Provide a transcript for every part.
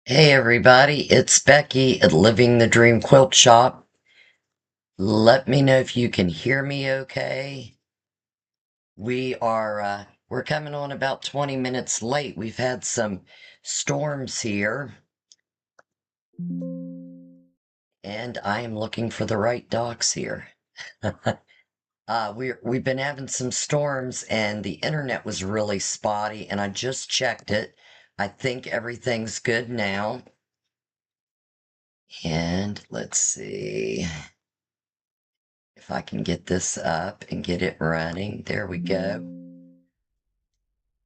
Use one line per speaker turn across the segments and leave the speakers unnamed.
Hey everybody, it's Becky at Living the Dream Quilt Shop. Let me know if you can hear me okay. We're coming on about 20 minutes late. We've had some storms here, and I am looking for the right docks here. We've been having some storms and the internet was really spotty, and I just checked it. I think everything's good now. And let's see if I can get this up and get it running. There we go.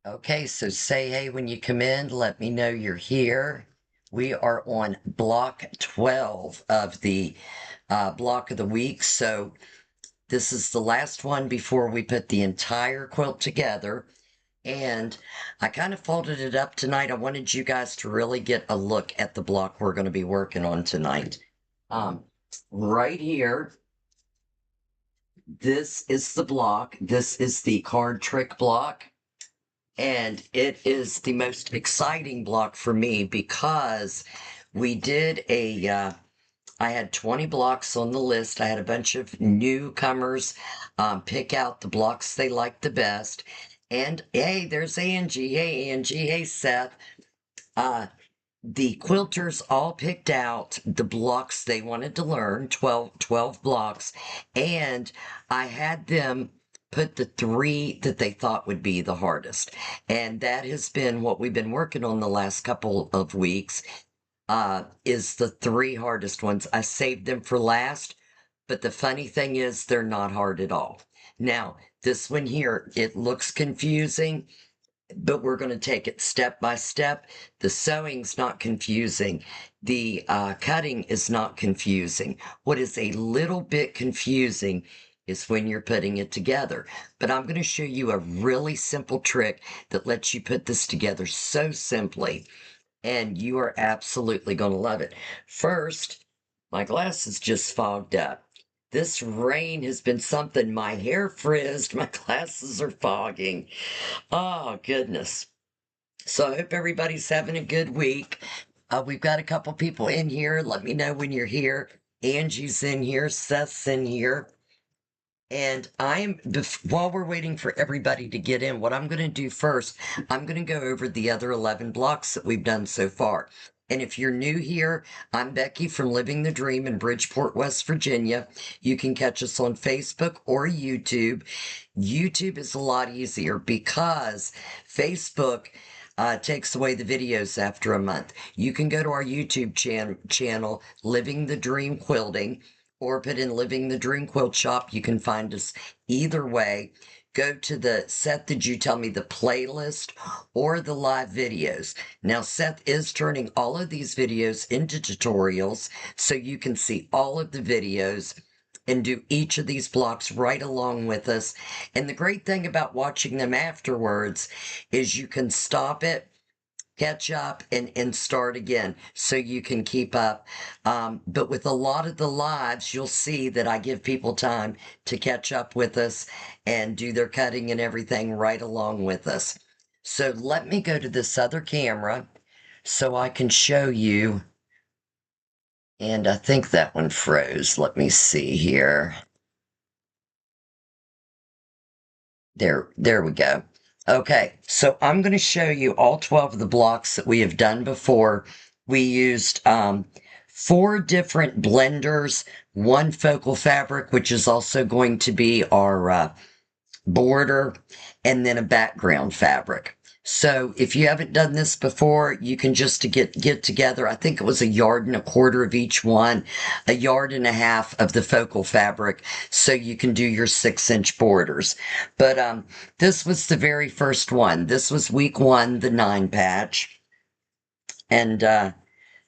Okay, so say hey when you come in. Let me know you're here. We are on block 12 of the block of the week. So this is the last one before we put the entire quilt together. And I kind of folded it up tonight. I wanted you guys to really get a look at the block we're going to be working on tonight. Right here, this is the block. This is the card trick block. And it is the most exciting block for me because we did I had 20 blocks on the list. I had a bunch of newcomers pick out the blocks they liked the best. And hey, there's Angie. Hey, Angie. Hey, Seth. Uh, the quilters all picked out the blocks they wanted to learn, 12 blocks, and I had them put the three that they thought would be the hardest. And that has been what we've been working on the last couple of weeks, is the three hardest ones. I saved them for last, but the funny thing is they're not hard at all. Now, this one here, it looks confusing, but we're going to take it step by step. The sewing's not confusing. The cutting is not confusing. What is a little bit confusing is when you're putting it together. But I'm going to show you a really simple trick that lets you put this together so simply, and you are absolutely going to love it. First, my glasses just fogged up. This rain has been something. My hair frizzed, my glasses are fogging. Oh, goodness. So I hope everybody's having a good week. We've got a couple people in here. Let me know when you're here. Angie's in here. Seth's in here. And while we're waiting for everybody to get in, what I'm going to do first, I'm going to go over the other 11 blocks that we've done so far. And if you're new here, I'm Becky from Living the Dream in Bridgeport, West Virginia. You can catch us on Facebook or YouTube. YouTube is a lot easier because Facebook takes away the videos after a month. You can go to our YouTube channel, Living the Dream Quilting, or put in Living the Dream Quilt Shop. You can find us either way. Go to the Seth, did you tell me the playlist or the live videos? Now, Seth is turning all of these videos into tutorials so you can see all of the videos and do each of these blocks right along with us. And the great thing about watching them afterwards is you can stop it, catch up, and start again so you can keep up. But with a lot of the lives, you'll see that I give people time to catch up with us and do their cutting and everything right along with us. So let me go to this other camera so I can show you. And I think that one froze. Let me see here. There we go. Okay, so I'm going to show you all 12 of the blocks that we have done before. We used 4 different blenders, 1 focal fabric, which is also going to be our border, and then a background fabric. So if you haven't done this before, you can just get together. I think it was 1.25 yards of each one, 1.5 yards of the focal fabric, so you can do your 6-inch borders. But this was the very first one. This was week 1, the 9 patch, and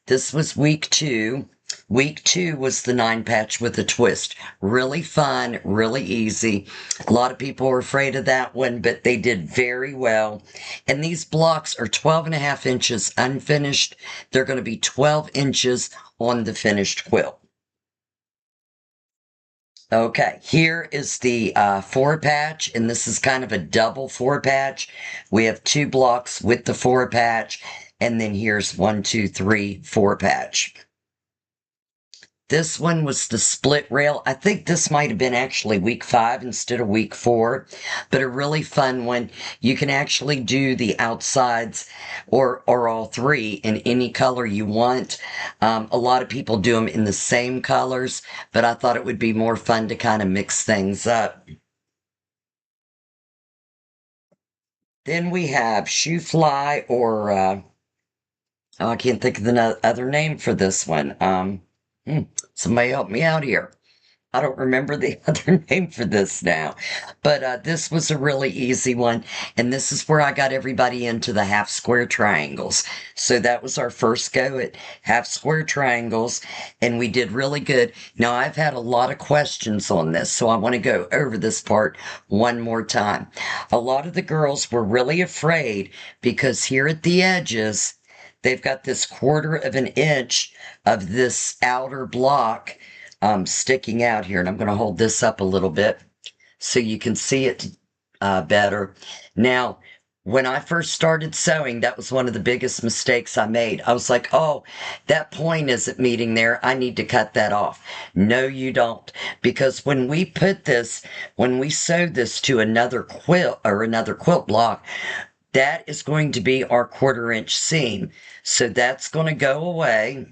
this was week 2. Week 2 was the 9 patch with a twist. Really fun, really easy. A lot of people were afraid of that one, but they did very well. And these blocks are 12.5 inches unfinished. They're going to be 12 inches on the finished quilt. Okay, here is the four patch, and this is kind of a double four patch. We have two blocks with the four patch, and then here's 1, 2, 3, four patch. This one was the split rail. I think this might have been actually week 5 instead of week 4, but a really fun one. You can actually do the outsides or all three in any color you want. A lot of people do them in the same colors, but I thought it would be more fun to kind of mix things up. Then we have shoe fly or oh, I can't think of the other name for this one. Somebody help me out here. I don't remember the other name for this now, but this was a really easy one. And this is where I got everybody into the half square triangles. So that was our first go at half square triangles, and we did really good. Now, I've had a lot of questions on this, so I want to go over this part one more time. A lot of the girls were really afraid because here at the edges, they've got this 1/4 inch of this outer block sticking out here. And I'm going to hold this up a little bit so you can see it better. Now, when I first started sewing, that was one of the biggest mistakes I made. I was like, oh, that point isn't meeting there. I need to cut that off. No, you don't. Because when we put this, when we sew this to another quilt or another quilt block, that is going to be our 1/4 inch seam. So that's going to go away.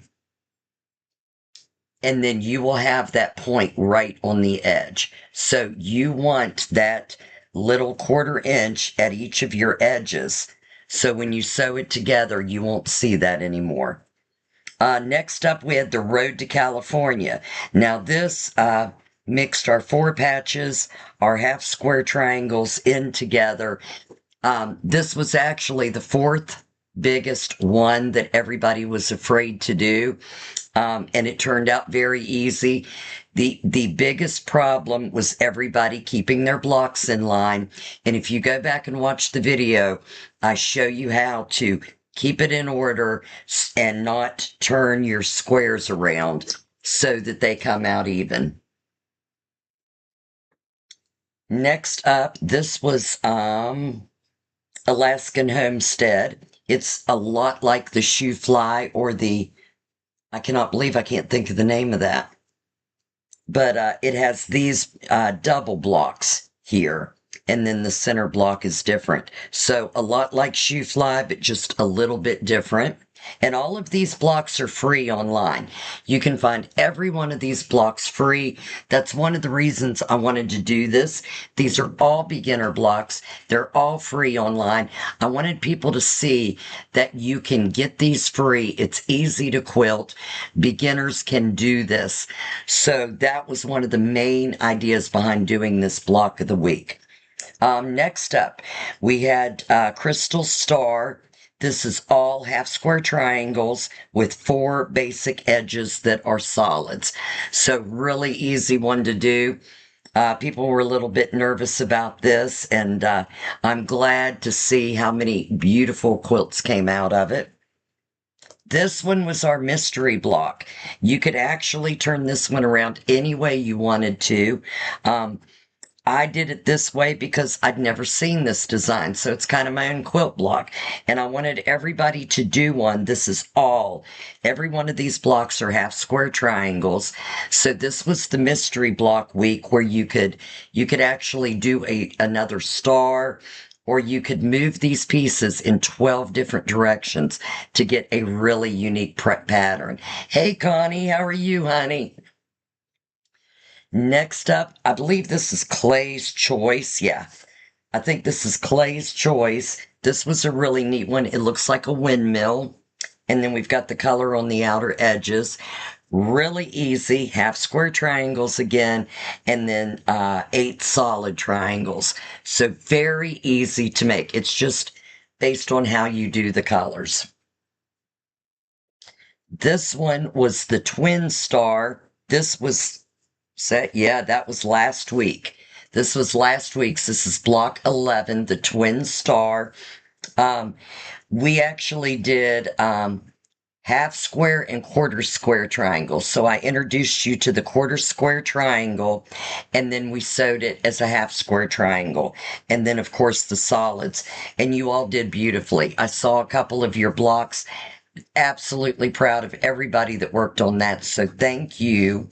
And then you will have that point right on the edge. So you want that little 1/4 inch at each of your edges. So when you sew it together, you won't see that anymore. Next up, we had the Road to California. Now this mixed our four patches, our half square triangles in together. This was actually the fourth biggest one that everybody was afraid to do. And it turned out very easy. The biggest problem was everybody keeping their blocks in line. And if you go back and watch the video, I show you how to keep it in order and not turn your squares around so that they come out even. Next up, this was Alaskan Homestead. It's a lot like the shoe fly or the, I cannot believe I can't think of the name of that. But it has these double blocks here, and then the center block is different. So a lot like shoe fly, but just a little bit different. And all of these blocks are free online. You can find every one of these blocks free. That's one of the reasons I wanted to do this. These are all beginner blocks. They're all free online. I wanted people to see that you can get these free. It's easy to quilt. Beginners can do this. So that was one of the main ideas behind doing this block of the week. Next up, we had Crystal Star. This is all half square triangles with 4 basic edges that are solids. So really easy one to do. People were a little bit nervous about this, and I'm glad to see how many beautiful quilts came out of it. This one was our mystery block. You could actually turn this one around any way you wanted to. I did it this way because I'd never seen this design, so it's kind of my own quilt block. And I wanted everybody to do one. This is every one of these blocks are half square triangles. So this was the mystery block week where you could actually do another star, or you could move these pieces in 12 different directions to get a really unique pattern. Hey, Connie, how are you, honey? Next up, I believe this is Clay's Choice. Yeah, I think this is Clay's Choice. This was a really neat one. It looks like a windmill. And then we've got the color on the outer edges. Really easy, half square triangles again, and then 8 solid triangles. So very easy to make. It's just based on how you do the colors. This one was the Twin Star. This was set, yeah, that was last week. This was last week's. This is block 11, the Twin Star. We actually did half square and quarter square triangle. So I introduced you to the quarter square triangle, and then we sewed it as a half square triangle. And then, of course, the solids. And you all did beautifully. I saw a couple of your blocks. Absolutely proud of everybody that worked on that. So thank you.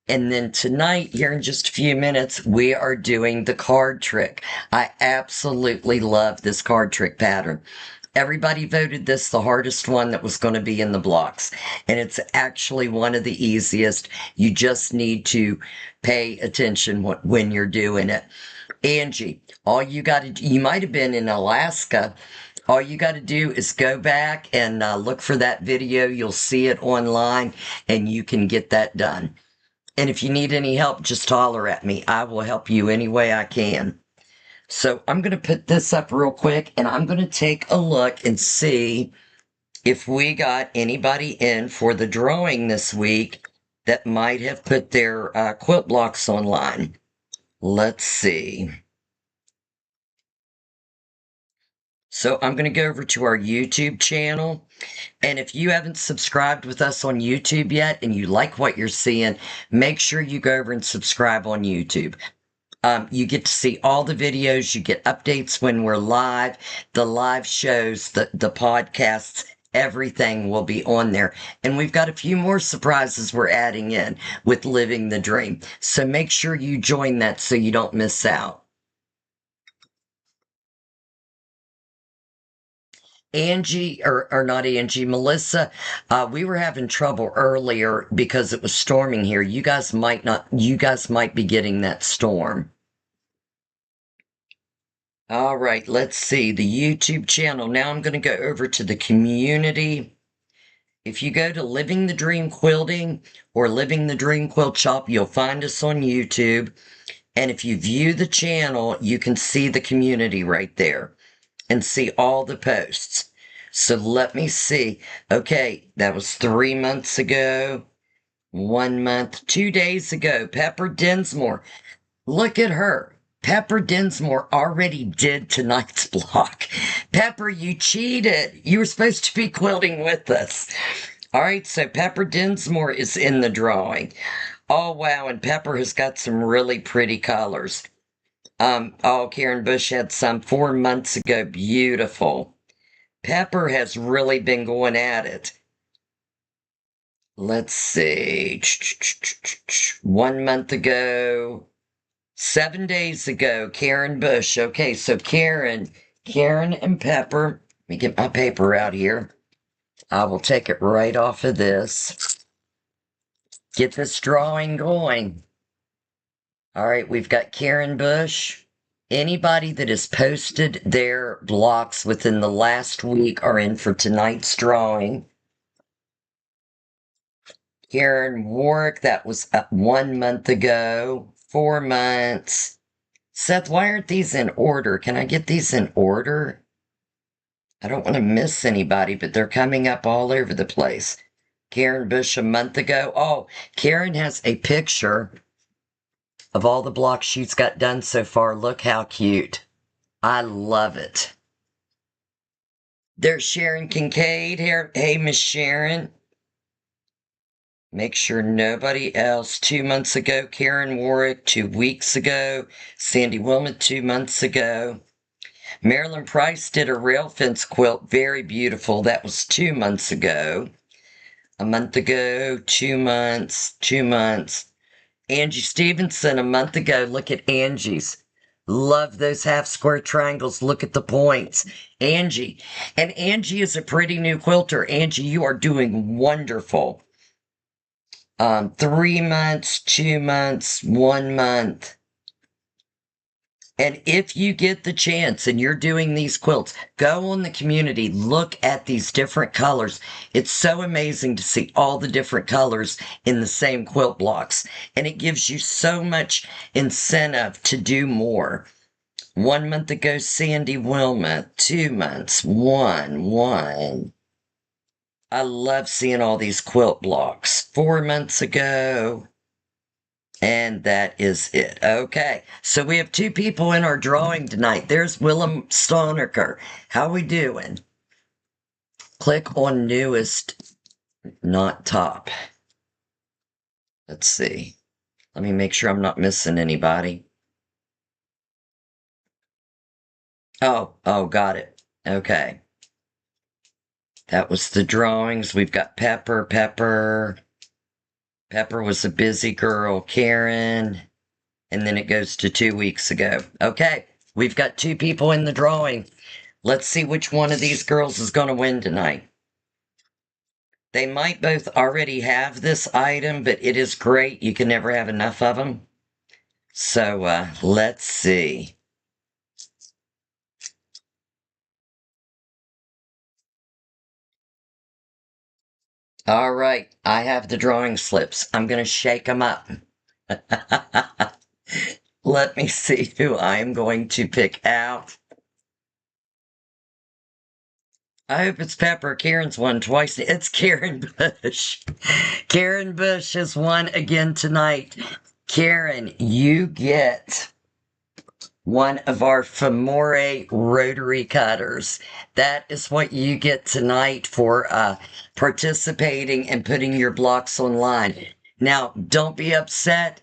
And then tonight, here in just a few minutes, we are doing the card trick. I absolutely love this card trick pattern. Everybody voted this the hardest one that was going to be in the blocks. And it's actually one of the easiest. You just need to pay attention when you're doing it. Angie, all you got to do, you might have been in Alaska. All you got to do is go back and look for that video. You'll see it online and you can get that done. And if you need any help, just holler at me. I will help you any way I can. So I'm going to put this up real quick, and I'm going to take a look and see if we got anybody in for the drawing this week that might have put their quilt blocks online. Let's see. So I'm going to go over to our YouTube channel. And if you haven't subscribed with us on YouTube yet and you like what you're seeing, make sure you go over and subscribe on YouTube. You get to see all the videos. You get updates when we're live, the live shows, the podcasts, everything will be on there. And we've got a few more surprises we're adding in with Living the Dream. So make sure you join that so you don't miss out. Angie, or not Angie, Melissa, we were having trouble earlier because it was storming here. You guys might be getting that storm. All right, let's see the YouTube channel. Now I'm going to go over to the community. If you go to Living the Dream Quilting or Living the Dream Quilt Shop, you'll find us on YouTube. And if you view the channel, you can see the community right there and see all the posts. So let me see. Okay, that was 3 months ago, 1 month, 2 days ago. Pepper Dinsmore. Look at her. Pepper Dinsmore already did tonight's block. Pepper, you cheated. You were supposed to be quilting with us. All right, so Pepper Dinsmore is in the drawing. Oh, wow, and Pepper has got some really pretty colors. Karen Bush had some 4 months ago. Beautiful. Pepper has really been going at it. Let's see. 1 month ago. 7 days ago, Karen Bush. Okay, so Karen and Pepper. Let me get my paper out here. I will take it right off of this. Get this drawing going. All right, we've got Karen Bush. Anybody that has posted their blocks within the last week are in for tonight's drawing. Karen Warwick, that was 1 month ago. 4 months. Seth, why aren't these in order? Can I get these in order? I don't want to miss anybody, but they're coming up all over the place. Karen Bush a month ago. Oh, Karen has a picture of all the blocks she's got done so far. Look how cute. I love it. There's Sharon Kincaid here. Hey, Miss Sharon. Make sure nobody else. 2 months ago, Karen Warwick. 2 weeks ago, Sandy Wilmot. 2 months ago. Marilyn Price did a rail fence quilt. Very beautiful. That was 2 months ago. A month ago, 2 months, 2 months. Angie Stevenson, a month ago. Look at Angie's. Love those half square triangles. Look at the points. Angie. And Angie is a pretty new quilter. Angie, you are doing wonderful. 3 months, 2 months, 1 month. And if you get the chance and you're doing these quilts, go on the community, look at these different colors. It's so amazing to see all the different colors in the same quilt blocks. And it gives you so much incentive to do more. 1 month ago, Sandy Wilmot. 2 months, 1. I love seeing all these quilt blocks. 4 months ago. And that is it. Okay, so we have 2 people in our drawing tonight. There's Willem Stoneker. How we doing? Click on newest, not top. Let's see. Let me make sure I'm not missing anybody. Oh, got it. Okay. That was the drawings. We've got Pepper. Pepper was a busy girl. Karen. And then it goes to 2 weeks ago. Okay. We've got 2 people in the drawing. Let's see which one of these girls is going to win tonight. They might both already have this item, but it is great. You can never have enough of them. So let's see. All right, I have the drawing slips. I'm going to shake them up. Let me see who I'm going to pick out. I hope it's Pepper. Karen's won twice. It's Karen Bush. Karen Bush has won again tonight. Karen, you get one of our Femore rotary cutters. That is what you get tonight for participating and putting your blocks online. Now, don't be upset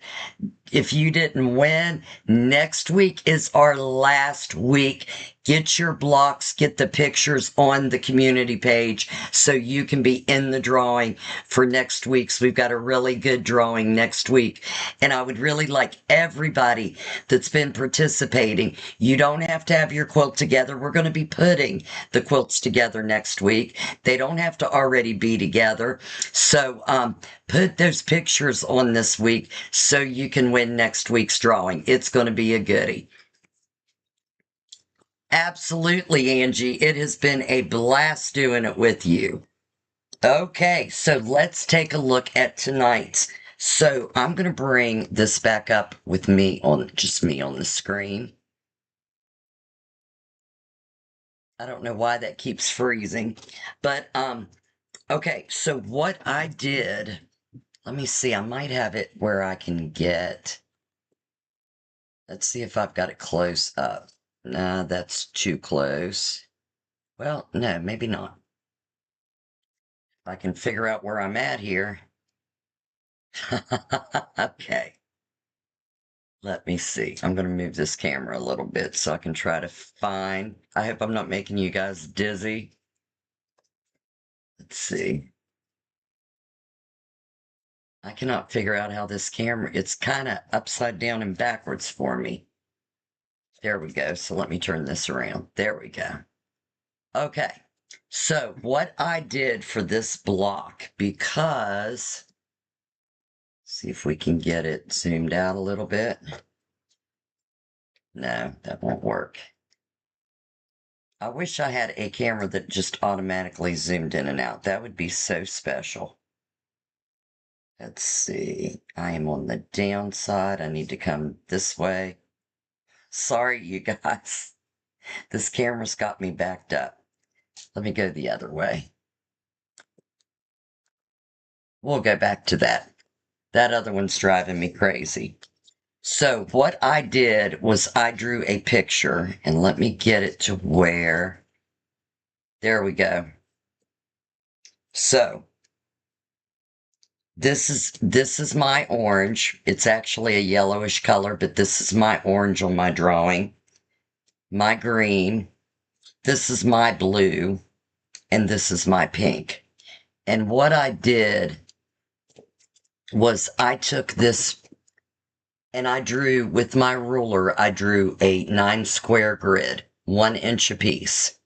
if you didn't win. Next week is our last week. Get your blocks, get the pictures on the community page so you can be in the drawing for next week's. We've got a really good drawing next week. And I would really like everybody that's been participating. You don't have to have your quilt together. We're going to be putting the quilts together next week. They don't have to already be together. So put those pictures on this week so you can win next week's drawing. It's going to be a goodie. Absolutely, Angie. It has been a blast doing it with you. Okay, so let's take a look at tonight's. So I'm going to bring this back up with me on just me on the screen. I don't know why that keeps freezing, but okay, so what I did, let me see, I might have it where I can get, let's see if I've got it close up. Nah, that's too close. Well, no, maybe not. If I can figure out where I'm at here. Okay. Let me see. I'm going to move this camera a little bit so I can try to find. I hope I'm not making you guys dizzy. Let's see. I cannot figure out how this camera, it's kind of upside down and backwards for me. There we go. So let me turn this around. There we go. Okay. So what I did for this block, because, see if we can get it zoomed out a little bit. No, that won't work. I wish I had a camera that just automatically zoomed in and out. That would be so special. Let's see. I am on the downside. I need to come this way. Sorry, you guys. This camera's got me backed up. Let me go the other way. We'll go back to that. That other one's driving me crazy. So what I did was I drew a picture, and let me get it to where, there we go. So this is my orange. It's actually a yellowish color, but this is my orange on my drawing. My green. This is my blue, and this is my pink. And what I did was I took this and I drew with my ruler, I drew a 9 square grid, 1 inch apiece.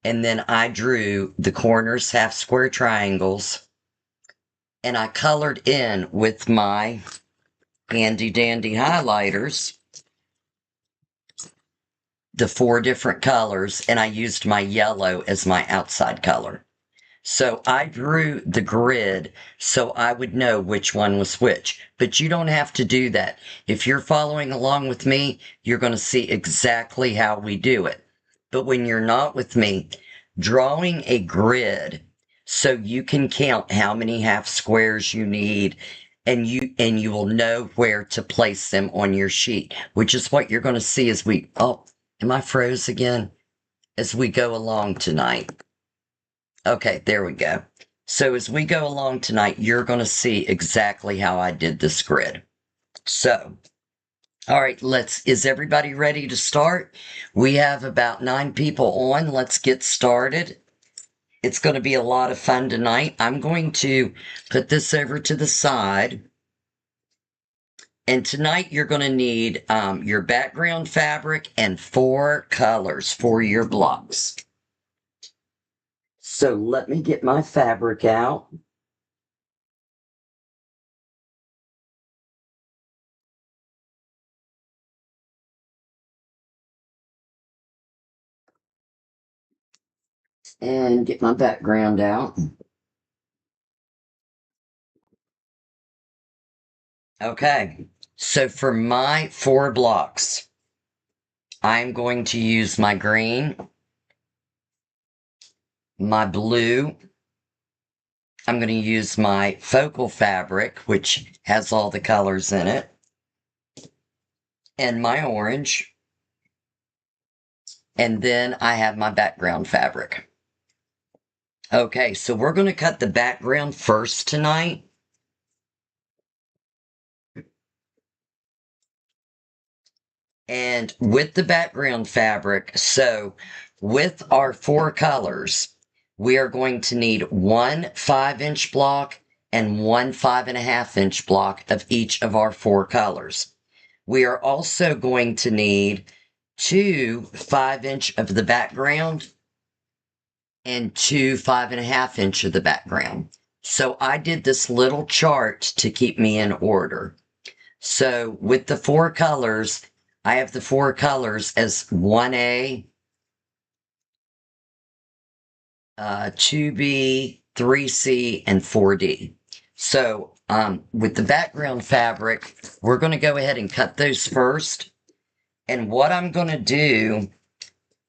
And then I drew the corners, half square triangles, and I colored in with my handy dandy highlighters the 4 different colors, and I used my yellow as my outside color. So I drew the grid so I would know which one was which. But you don't have to do that. If you're following along with me, you're going to see exactly how we do it. But when you're not with me, drawing a grid so you can count how many half squares you need, and you will know where to place them on your sheet, which is what you're going to see as we, oh, am I froze again? As we go along tonight. Okay, there we go. So as we go along tonight, you're going to see exactly how I did this grid. So, all right, is everybody ready to start? We have about 9 people on. Let's get started. It's going to be a lot of fun tonight. I'm going to put this over to the side. And tonight you're going to need your background fabric and 4 colors for your blocks. So let me get my fabric out. And get my background out. Okay, so for my 4 blocks, I'm going to use my green, my blue, I'm going to use my focal fabric, which has all the colors in it, and my orange, and then I have my background fabric. Okay, so we're going to cut the background first tonight. And with the background fabric, so with our 4 colors, we are going to need 1 5-inch block and 1 5.5-inch block of each of our 4 colors. We are also going to need 2 5-inch of the background and 2 5.5-inch of the background. So I did this little chart to keep me in order. So with the 4 colors, I have the 4 colors as 1A, 2B, 3C, and 4D. So with the background fabric, we're going to go ahead and cut those first. And what I'm going to do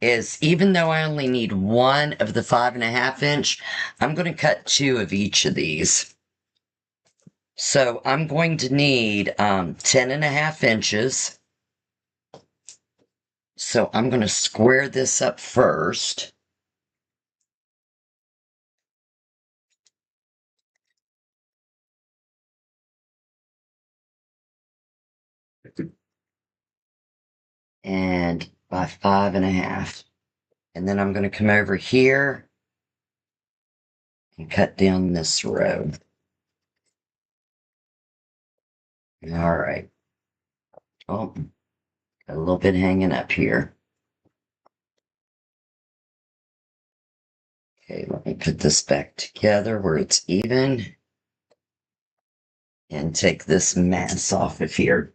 is, even though I only need 1 of the 5.5-inch, I'm going to cut 2 of each of these. So I'm going to need 10.5 inches. So I'm going to square this up first. And by 5.5. And then I'm going to come over here and cut down this row. All right. Oh, got a little bit hanging up here. Okay, let me put this back together where it's even. And take this mass off of here.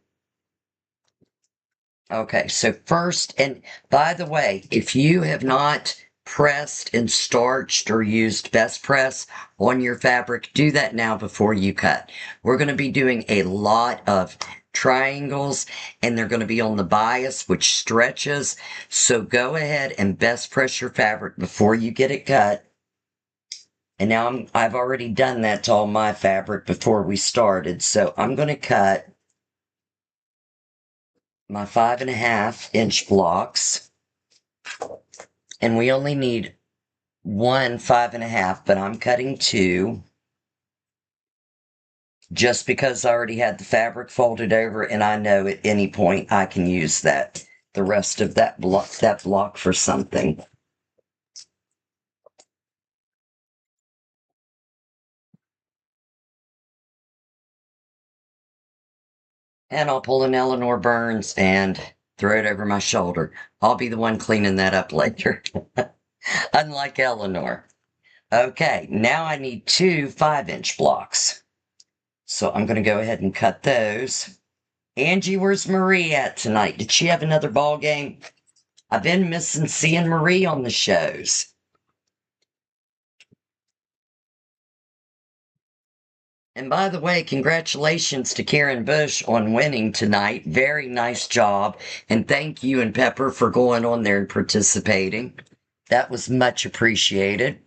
Okay, so first, and by the way, if you have not pressed and starched or used best press on your fabric, do that now before you cut. We're going to be doing a lot of triangles, and they're going to be on the bias, which stretches. So go ahead and best press your fabric before you get it cut. And now I've already done that to all my fabric before we started. So I'm going to cut my 5.5-inch blocks. And we only need 1 5.5, but I'm cutting 2. Just because I already had the fabric folded over, and I know at any point I can use the rest of that block for something. And I'll pull an Eleanor Burns and throw it over my shoulder. I'll be the one cleaning that up later. Unlike Eleanor. Okay, now I need 2 5-inch blocks. So I'm going to go ahead and cut those. Angie, where's Marie at tonight? Did she have another ball game? I've been missing seeing Marie on the shows. And by the way, congratulations to Karen Bush on winning tonight. Very nice job. And thank you and Pepper for going on there and participating. That was much appreciated.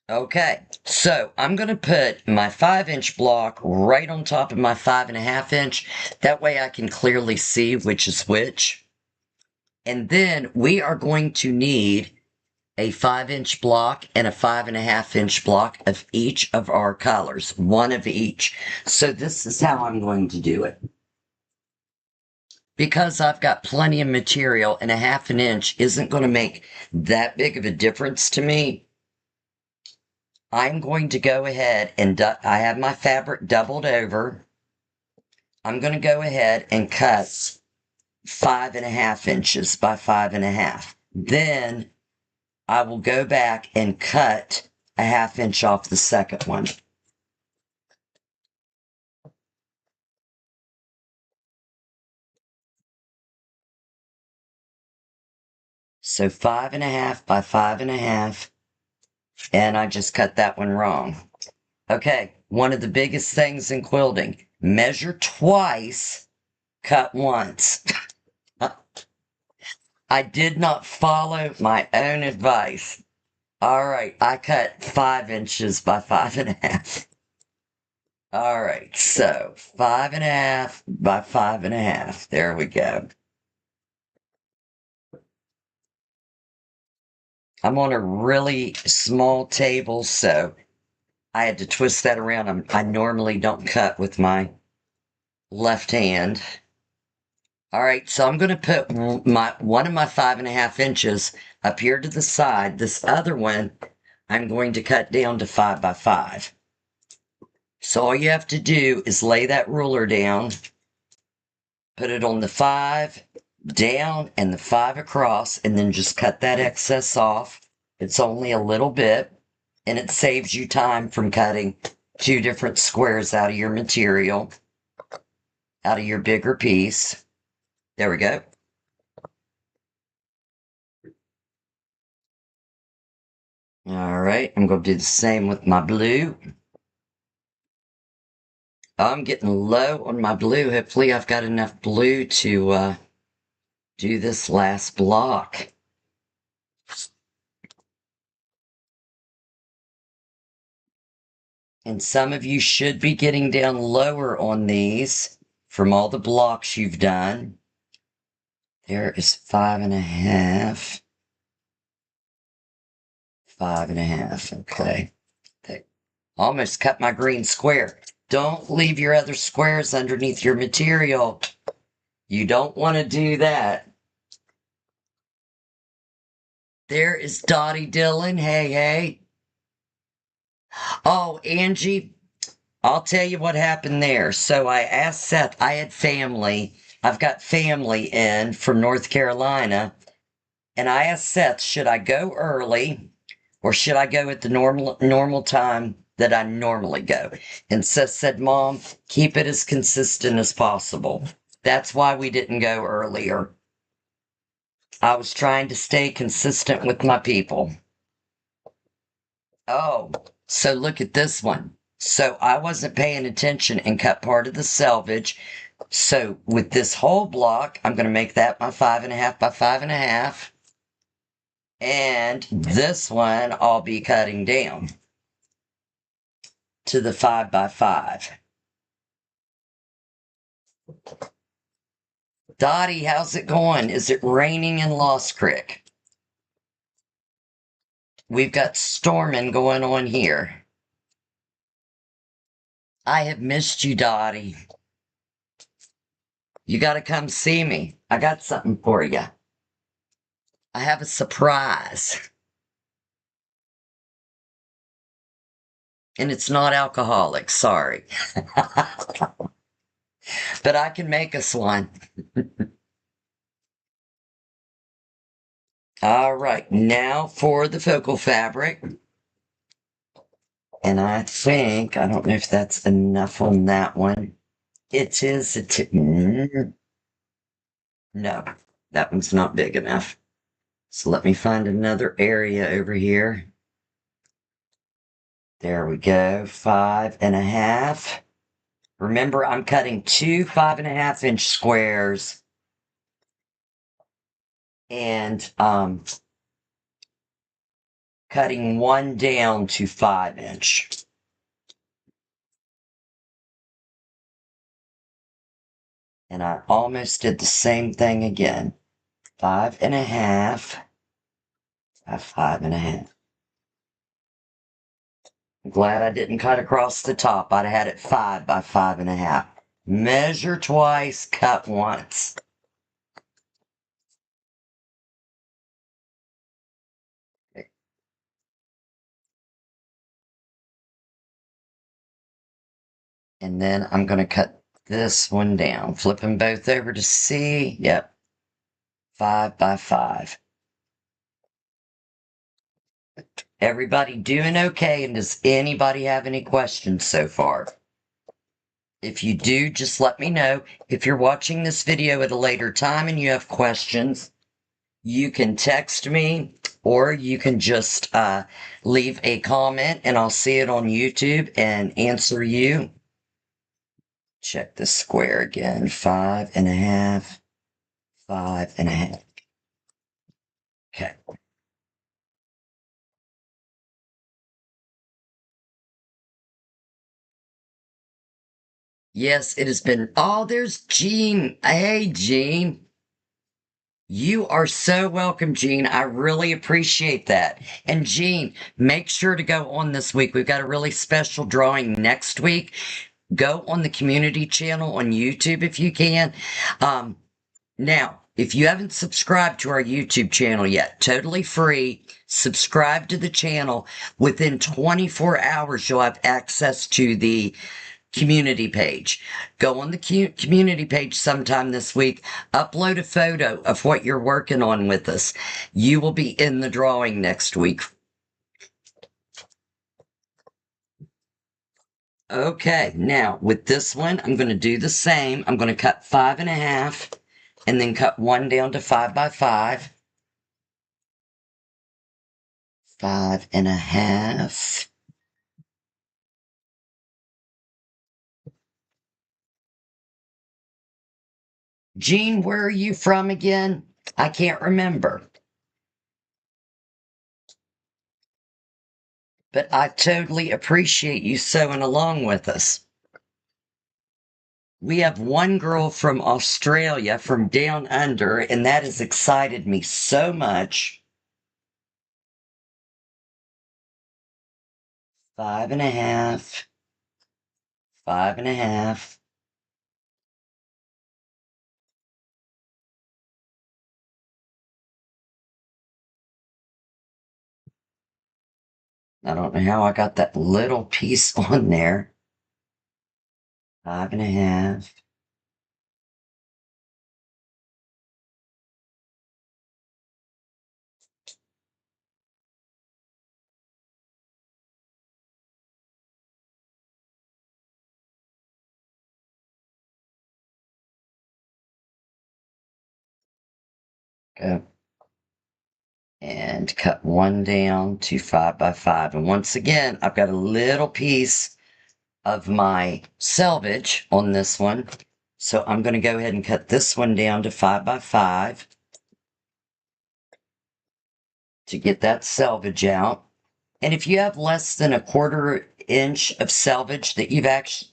Okay, so I'm going to put my 5-inch block right on top of my 5.5-inch. That way I can clearly see which is which. And then we are going to need a 5-inch block and a 5.5-inch block of each of our colors, one of each. So this is how I'm going to do it. Because I've got plenty of material and a 1/2 inch isn't going to make that big of a difference to me, I'm going to go ahead and I have my fabric doubled over. I'm going to go ahead and cut 5.5 inches by 5.5. Then I will go back and cut a 1/2 inch off the second one. So 5.5 by 5.5, and I just cut that one wrong. Okay, one of the biggest things in quilting, measure twice, cut once. I did not follow my own advice. All right, I cut 5 inches by 5.5. All right, so 5.5 by 5.5. There we go. I'm on a really small table, so I had to twist that around. I normally don't cut with my left hand. All right, so I'm going to put one of my 5.5 inches up here to the side. This other one, I'm going to cut down to 5 by 5. So all you have to do is lay that ruler down, put it on the 5 down and the 5 across, and then just cut that excess off. It's only a little bit, and it saves you time from cutting 2 different squares out of your material, out of your bigger piece. There we go. All right, I'm going to do the same with my blue. I'm getting low on my blue. Hopefully I've got enough blue to do this last block. And some of you should be getting down lower on these from all the blocks you've done. There is 5.5. 5.5, okay. They almost cut my green square. Don't leave your other squares underneath your material. You don't want to do that. There is Dottie Dillon. Hey, hey. Oh, Angie, I'll tell you what happened there. So I asked Seth, I had family. I've got family in from North Carolina. And I asked Seth, should I go early or should I go at the normal time that I normally go? And Seth said, Mom, keep it as consistent as possible. That's why we didn't go earlier. I was trying to stay consistent with my people. Oh, so look at this one. So I wasn't paying attention and cut part of the selvage. So with this whole block, I'm going to make that my 5.5 by 5.5. And this one I'll be cutting down to the 5 by 5. Dottie, how's it going? Is it raining in Lost Creek? We've got storming going on here. I have missed you, Dottie. You got to come see me. I got something for you. I have a surprise. And it's not alcoholic, sorry. But I can make us one. All right, now for the focal fabric. And I think, I don't know if that's enough on that one. It is, no, that one's not big enough. So let me find another area over here. There we go, 5.5. Remember, I'm cutting 2 5.5-inch squares and cutting one down to 5-inch. And I almost did the same thing again. 5.5 by 5.5. I'm glad I didn't cut across the top. I'd have had it 5 by 5.5. Measure twice, cut once. And then I'm going to cut this one down. Flip them both over to see. Yep. 5 by 5. Everybody doing okay? And does anybody have any questions so far? If you do, just let me know. If you're watching this video at a later time and you have questions, you can text me or you can just leave a comment and I'll see it on YouTube and answer you. Check the square again. 5.5, 5.5. Okay. Yes, it has been. Oh, there's Jean. Hey, Jean. You are so welcome, Jean. I really appreciate that. And Jean, make sure to go on this week. We've got a really special drawing next week. Go on the community channel on YouTube if you can. Now, if you haven't subscribed to our YouTube channel yet, totally free, subscribe to the channel. Within 24 hours, you'll have access to the community page. Go on the community page sometime this week, upload a photo of what you're working on with us. You will be in the drawing next week. Okay, now with this one, I'm going to do the same. I'm going to cut 5.5 and then cut one down to 5 by 5. 5.5. Jean, where are you from again? I can't remember. But I totally appreciate you sewing along with us. We have one girl from Australia, from down under, and that has excited me so much. 5.5. 5.5. I don't know how I got that little piece on there. 5.5. Go. And cut one down to 5 by 5. And once again, I've got a little piece of my selvage on this one. So I'm going to go ahead and cut this one down to 5 by 5 to get that selvage out. And if you have less than a 1/4 inch of selvage that you've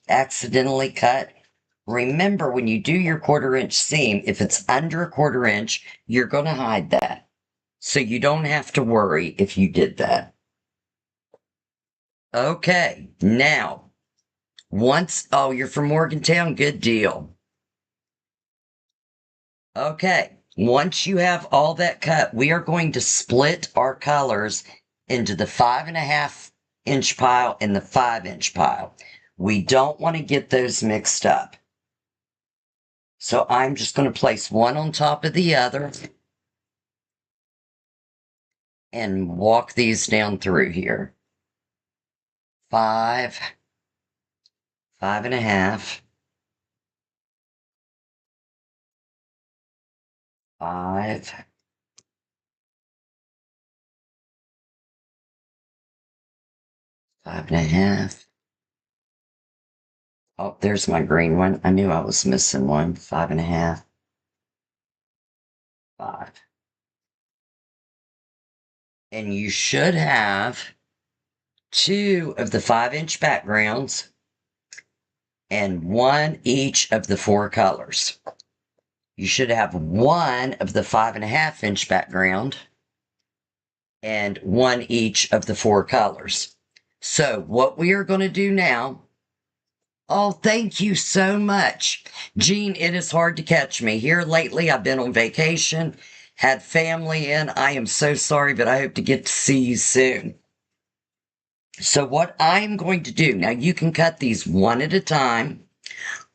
accidentally cut, remember when you do your 1/4 inch seam, if it's under a 1/4 inch, you're going to hide that. So you don't have to worry if you did that. Okay, now, oh, you're from Morgantown? Good deal. Okay, once you have all that cut, we are going to split our colors into the 5.5 inch pile and the 5 inch pile. We don't want to get those mixed up. So I'm just going to place one on top of the other and walk these down through here. 5, 5.5, 5, 5.5. Oh, there's my green one. I knew I was missing one. 5.5, 5. And you should have 2 of the 5 inch backgrounds and 1 each of the 4 colors. You should have 1 of the 5.5 inch background and one each of the four colors. So what we are going to do now, oh, thank you so much. Jean, it is hard to catch me. Here lately, I've been on vacation, had family in. I am so sorry, but I hope to get to see you soon. So what I'm going to do, now you can cut these one at a time,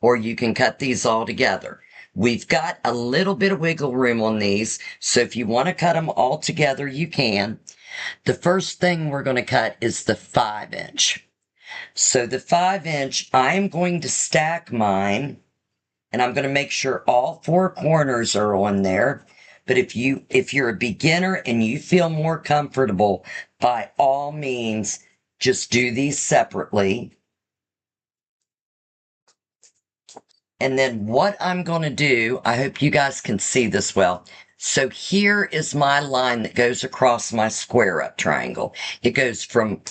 or you can cut these all together. We've got a little bit of wiggle room on these, so if you want to cut them all together, you can. The first thing we're going to cut is the 5-inch. So the 5-inch, I'm going to stack mine, and I'm going to make sure all four corners are on there. But if you're a beginner and you feel more comfortable, by all means, just do these separately. And then what I'm going to do, I hope you guys can see this well. So here is my line that goes across my square up triangle. It goes from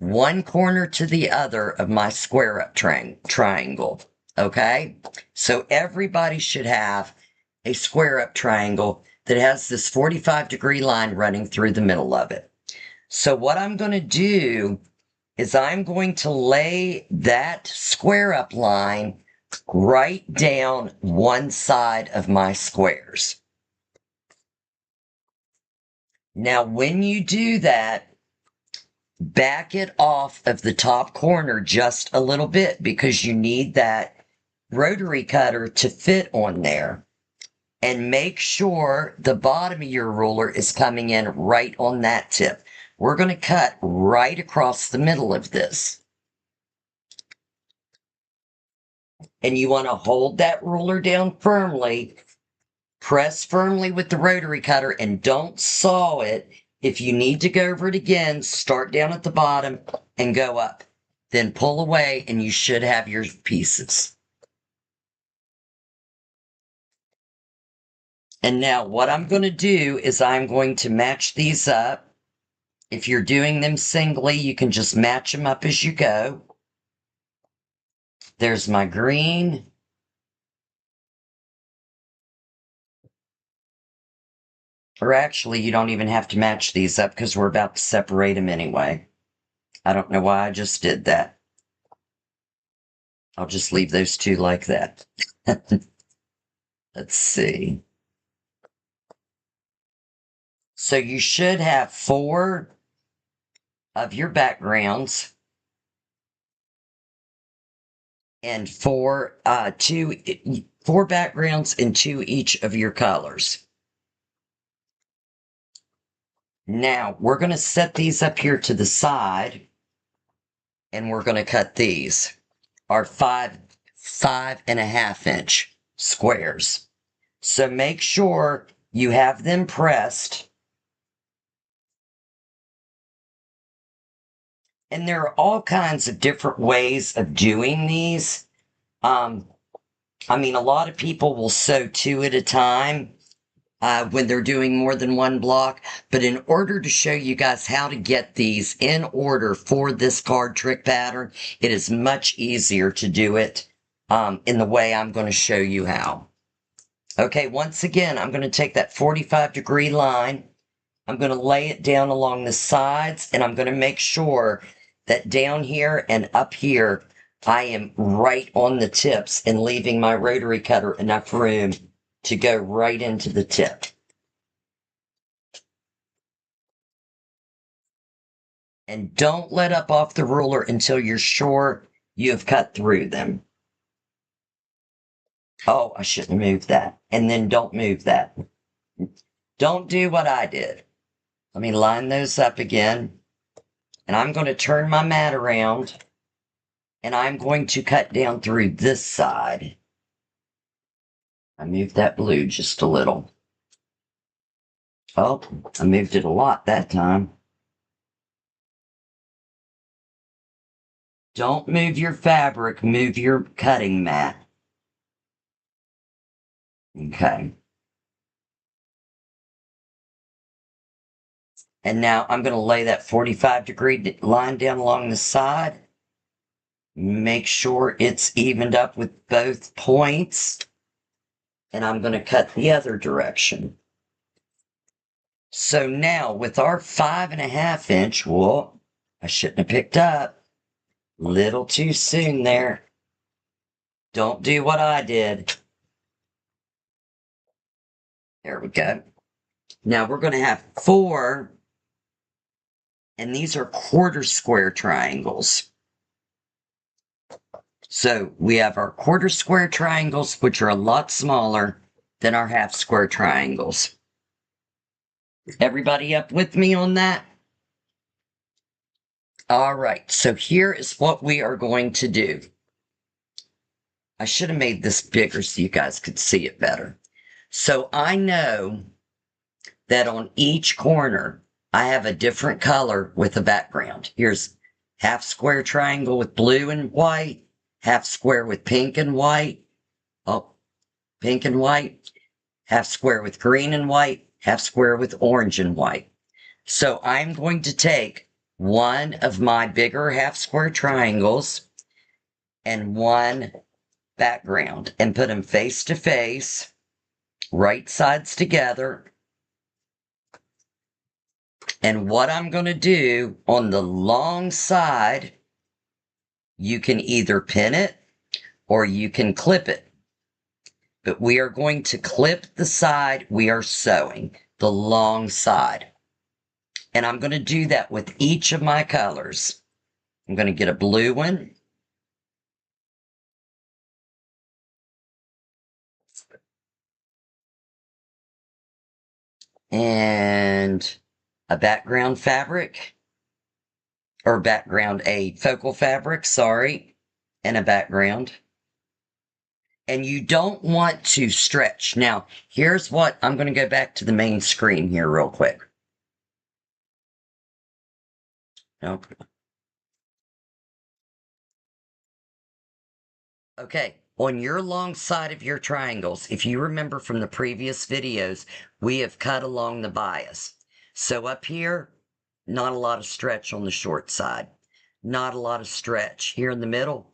one corner to the other of my square up triangle. Okay? So everybody should have a square up triangle that has this 45-degree line running through the middle of it. So what I'm going to do is I'm going to lay that square up line right down one side of my squares. Now, when you do that, back it off of the top corner just a little bit because you need that rotary cutter to fit on there. And make sure the bottom of your ruler is coming in right on that tip. We're going to cut right across the middle of this. And you want to hold that ruler down firmly. Press firmly with the rotary cutter and don't saw it. If you need to go over it again, start down at the bottom and go up. Then pull away and you should have your pieces. And now what I'm going to do is I'm going to match these up. If you're doing them singly, you can just match them up as you go. There's my green. Or actually, you don't even have to match these up because we're about to separate them anyway. I don't know why I just did that. I'll just leave those two like that. Let's see. So you should have 4 of your backgrounds and 4 backgrounds and 2 each of your colors. Now we're going to set these up here to the side and we're going to cut these. Our 5.5-inch squares. So make sure you have them pressed. And there are all kinds of different ways of doing these. I mean, a lot of people will sew 2 at a time when they're doing more than one block. But in order to show you guys how to get these in order for this card trick pattern, it is much easier to do it in the way I'm going to show you how. Okay, once again, I'm going to take that 45-degree line. I'm going to lay it down along the sides, and I'm going to make sure that down here and up here, I am right on the tips and leaving my rotary cutter enough room to go right into the tip. And don't let up off the ruler until you're sure you have cut through them. Oh, I shouldn't move that. And then don't move that. Don't do what I did. Let me line those up again. And I'm going to turn my mat around. And I'm going to cut down through this side. I moved that blue just a little. Oh, I moved it a lot that time. Don't move your fabric, move your cutting mat. Okay. And now I'm going to lay that 45-degree line down along the side. Make sure it's evened up with both points. And I'm going to cut the other direction. So now with our 5.5 inch, whoa, I shouldn't have picked up. Little too soon there. Don't do what I did. There we go. Now we're going to have 4, and these are quarter square triangles. So we have our quarter square triangles, which are a lot smaller than our half square triangles. Everybody up with me on that? All right, so here is what we are going to do. I should have made this bigger so you guys could see it better. So I know that on each corner, I have a different color with a background. Here's half square triangle with blue and white, half square with pink and white, oh, pink and white, half square with green and white, half square with orange and white. So I'm going to take one of my bigger half square triangles and one background and put them face to face, right sides together. And what I'm going to do on the long side, you can either pin it or you can clip it. But we are going to clip the side we are sewing, the long side. And I'm going to do that with each of my colors. I'm going to get a blue one. And a background fabric. Or a focal fabric, sorry. And a background. And you don't want to stretch. Now, here's what, I'm going to go back to the main screen here real quick. Nope. Okay, on your long side of your triangles, if you remember from the previous videos, we have cut along the bias. So up here, not a lot of stretch on the short side. Not a lot of stretch. Here in the middle,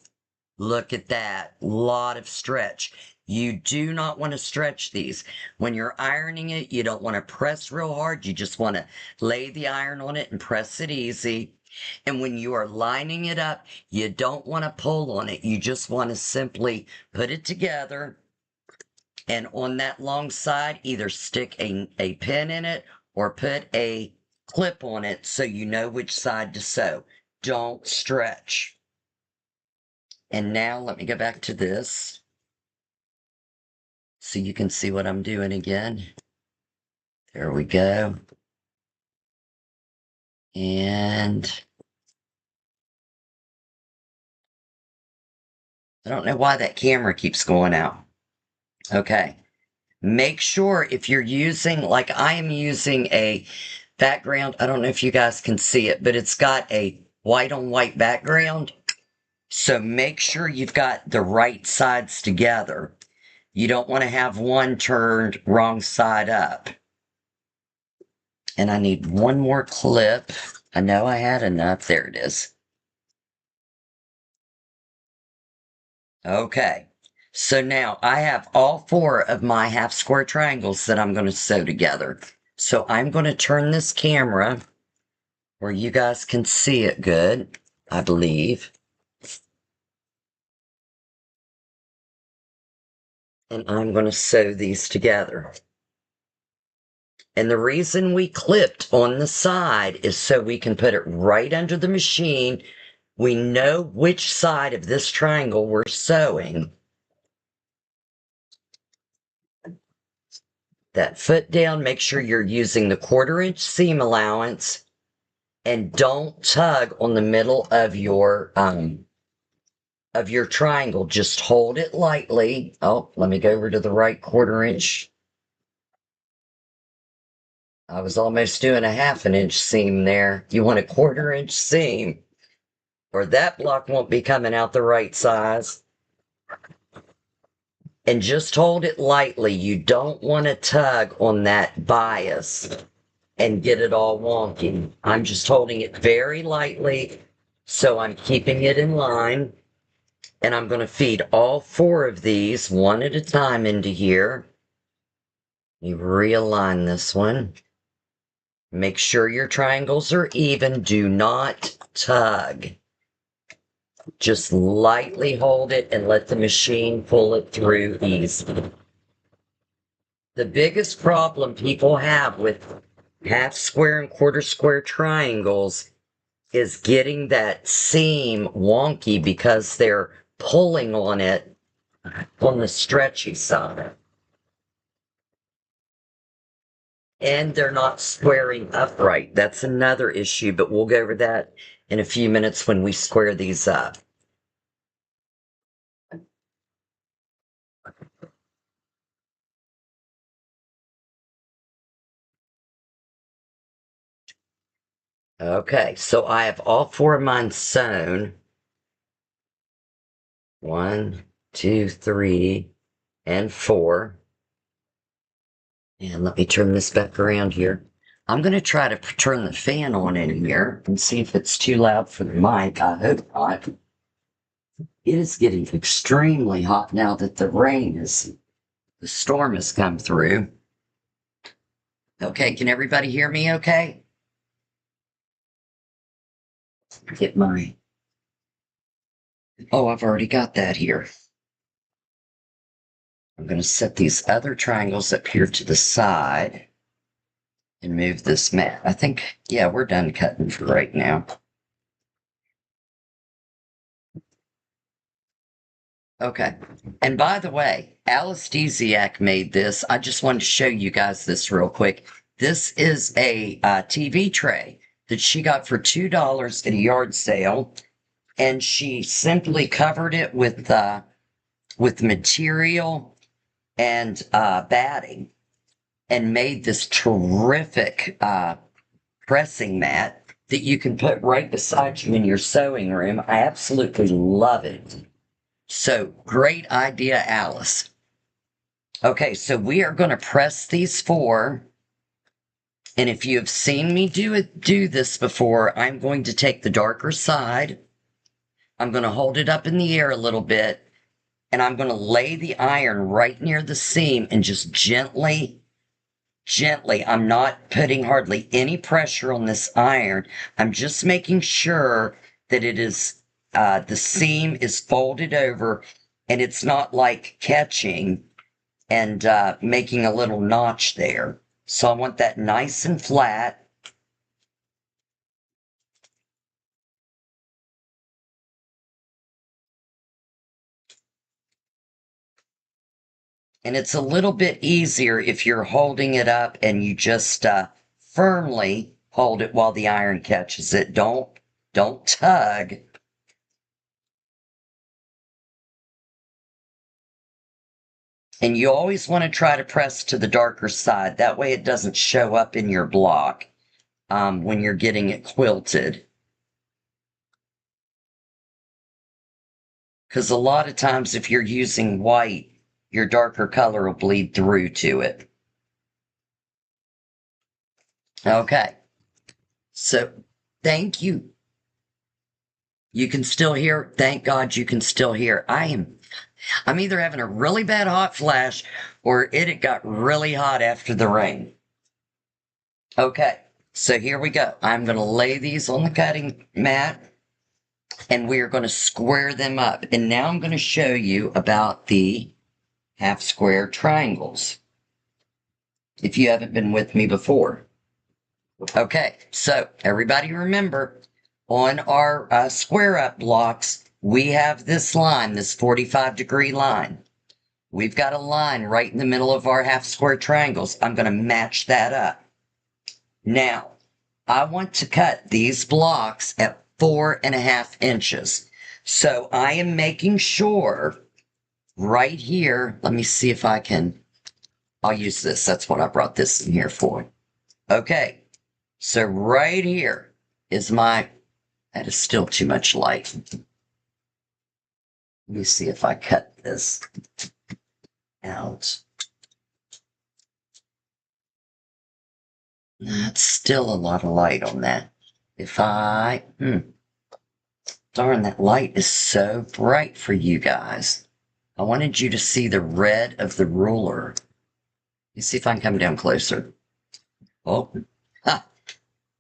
look at that. Lot of stretch. You do not want to stretch these. When you're ironing it, you don't want to press real hard. You just want to lay the iron on it and press it easy. And when you are lining it up, you don't want to pull on it. You just want to simply put it together. And on that long side, either stick a pin in it or put a clip on it so you know which side to sew. Don't stretch. And now let me go back to this so you can see what I'm doing again. There we go. And I don't know why that camera keeps going out. Okay. Make sure if you're using, like I am using a background, I don't know if you guys can see it, but it's got a white on white background. So make sure you've got the right sides together. You don't want to have one turned wrong side up. And I need one more clip. I know I had enough. There it is. Okay. So now I have all 4 of my half square triangles that I'm going to sew together. So I'm going to turn this camera where you guys can see it good, I believe. And I'm going to sew these together. And the reason we clipped on the side is so we can put it right under the machine. We know which side of this triangle we're sewing. That foot down, make sure you're using the 1/4 inch seam allowance and don't tug on the middle of your triangle. Just hold it lightly. Oh, let me go over to the right 1/4 inch. I was almost doing a 1/2 inch seam there. You want a 1/4 inch seam or that block won't be coming out the right size. And just hold it lightly. You don't want to tug on that bias and get it all wonky. I'm just holding it very lightly, so I'm keeping it in line. And I'm going to feed all 4 of these one at a time into here. You realign this one. Make sure your triangles are even. Do not tug. Just lightly hold it and let the machine pull it through easily. The biggest problem people have with half square and quarter square triangles is getting that seam wonky because they're pulling on it on the stretchy side. And they're not squaring upright. That's another issue, but we'll go over that in a few minutes when we square these up. Okay, so I have all four of mine sewn. 1, 2, 3, and 4. And let me turn this back around here. I'm going to try to turn the fan on in here and see if it's too loud for the mic. I hope not. It is getting extremely hot now that the storm has come through. Okay, can everybody hear me okay? Get my... Oh, I've already got that here. I'm going to set these other triangles up here to the side and move this mat. I think, yeah, we're done cutting for right now. Okay. And by the way, Alice Desiak made this. I just wanted to show you guys this real quick. This is a TV tray that she got for $2 at a yard sale. And she simply covered it with material and batting and made this terrific pressing mat that you can put right beside you in your sewing room. I absolutely love it. So great idea, Alice. Okay, so we are going to press these 4. And if you have seen me do this before, I'm going to take the darker side. I'm going to hold it up in the air a little bit. And I'm going to lay the iron right near the seam and just gently, I'm not putting hardly any pressure on this iron. I'm just making sure that it is, the seam is folded over and it's not like catching and making a little notch there. So I want that nice and flat. And it's a little bit easier if you're holding it up and you just firmly hold it while the iron catches it. Don't tug. And you always want to try to press to the darker side. That way it doesn't show up in your block when you're getting it quilted. Because a lot of times if you're using white, your darker color will bleed through to it. Okay. So, thank you. You can still hear. Thank God you can still hear. I'm either having a really bad hot flash or it got really hot after the rain. Okay, so here we go. I'm going to lay these on the cutting mat and we are going to square them up. And now I'm going to show you about the half square triangles, if you haven't been with me before. Okay, so everybody remember, on our square up blocks, we have this line, this 45-degree line. We've got a line right in the middle of our half square triangles. I'm going to match that up. Now, I want to cut these blocks at 4.5 inches. So I am making sure right here, let me see if I can, I'll use this. That's what I brought this in here for. Okay, so right here is my, that is still too much light. Let me see if I cut this out. That's still a lot of light on that. If I, darn, that light is so bright for you guys. I wanted you to see the red of the ruler. Let me see if I can come down closer. Oh, ha,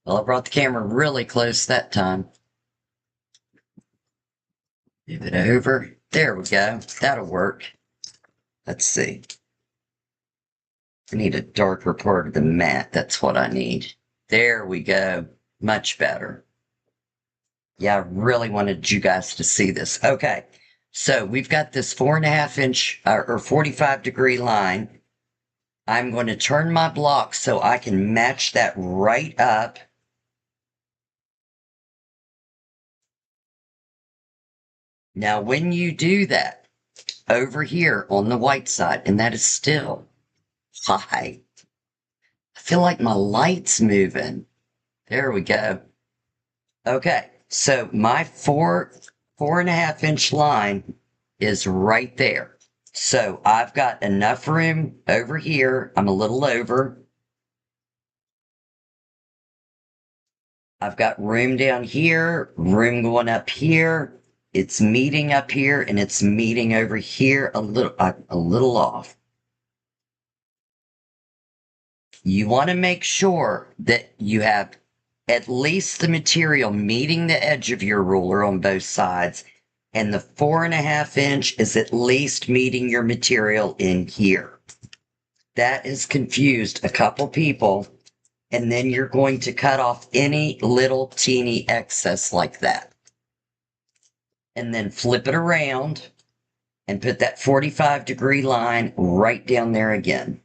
Well, I brought the camera really close that time. Move it over. There we go. That'll work. Let's see. I need a darker part of the mat. That's what I need. There we go. Much better. Yeah, I really wanted you guys to see this. Okay. So we've got this 4.5 inch or 45-degree line. I'm going to turn my block so I can match that right up. Now, when you do that over here on the white side, and that is still high, I feel like my light's moving. There we go. Okay, so my 4.5 inch line is right there. So I've got enough room over here. I'm a little over. I've got room down here, room going up here. It's meeting up here and it's meeting over here a little off. You want to make sure that you have at least the material meeting the edge of your ruler on both sides, and the 4.5 inch is at least meeting your material in here. That has confused a couple people, and then you're going to cut off any little teeny excess like that. And then flip it around and put that 45-degree line right down there again.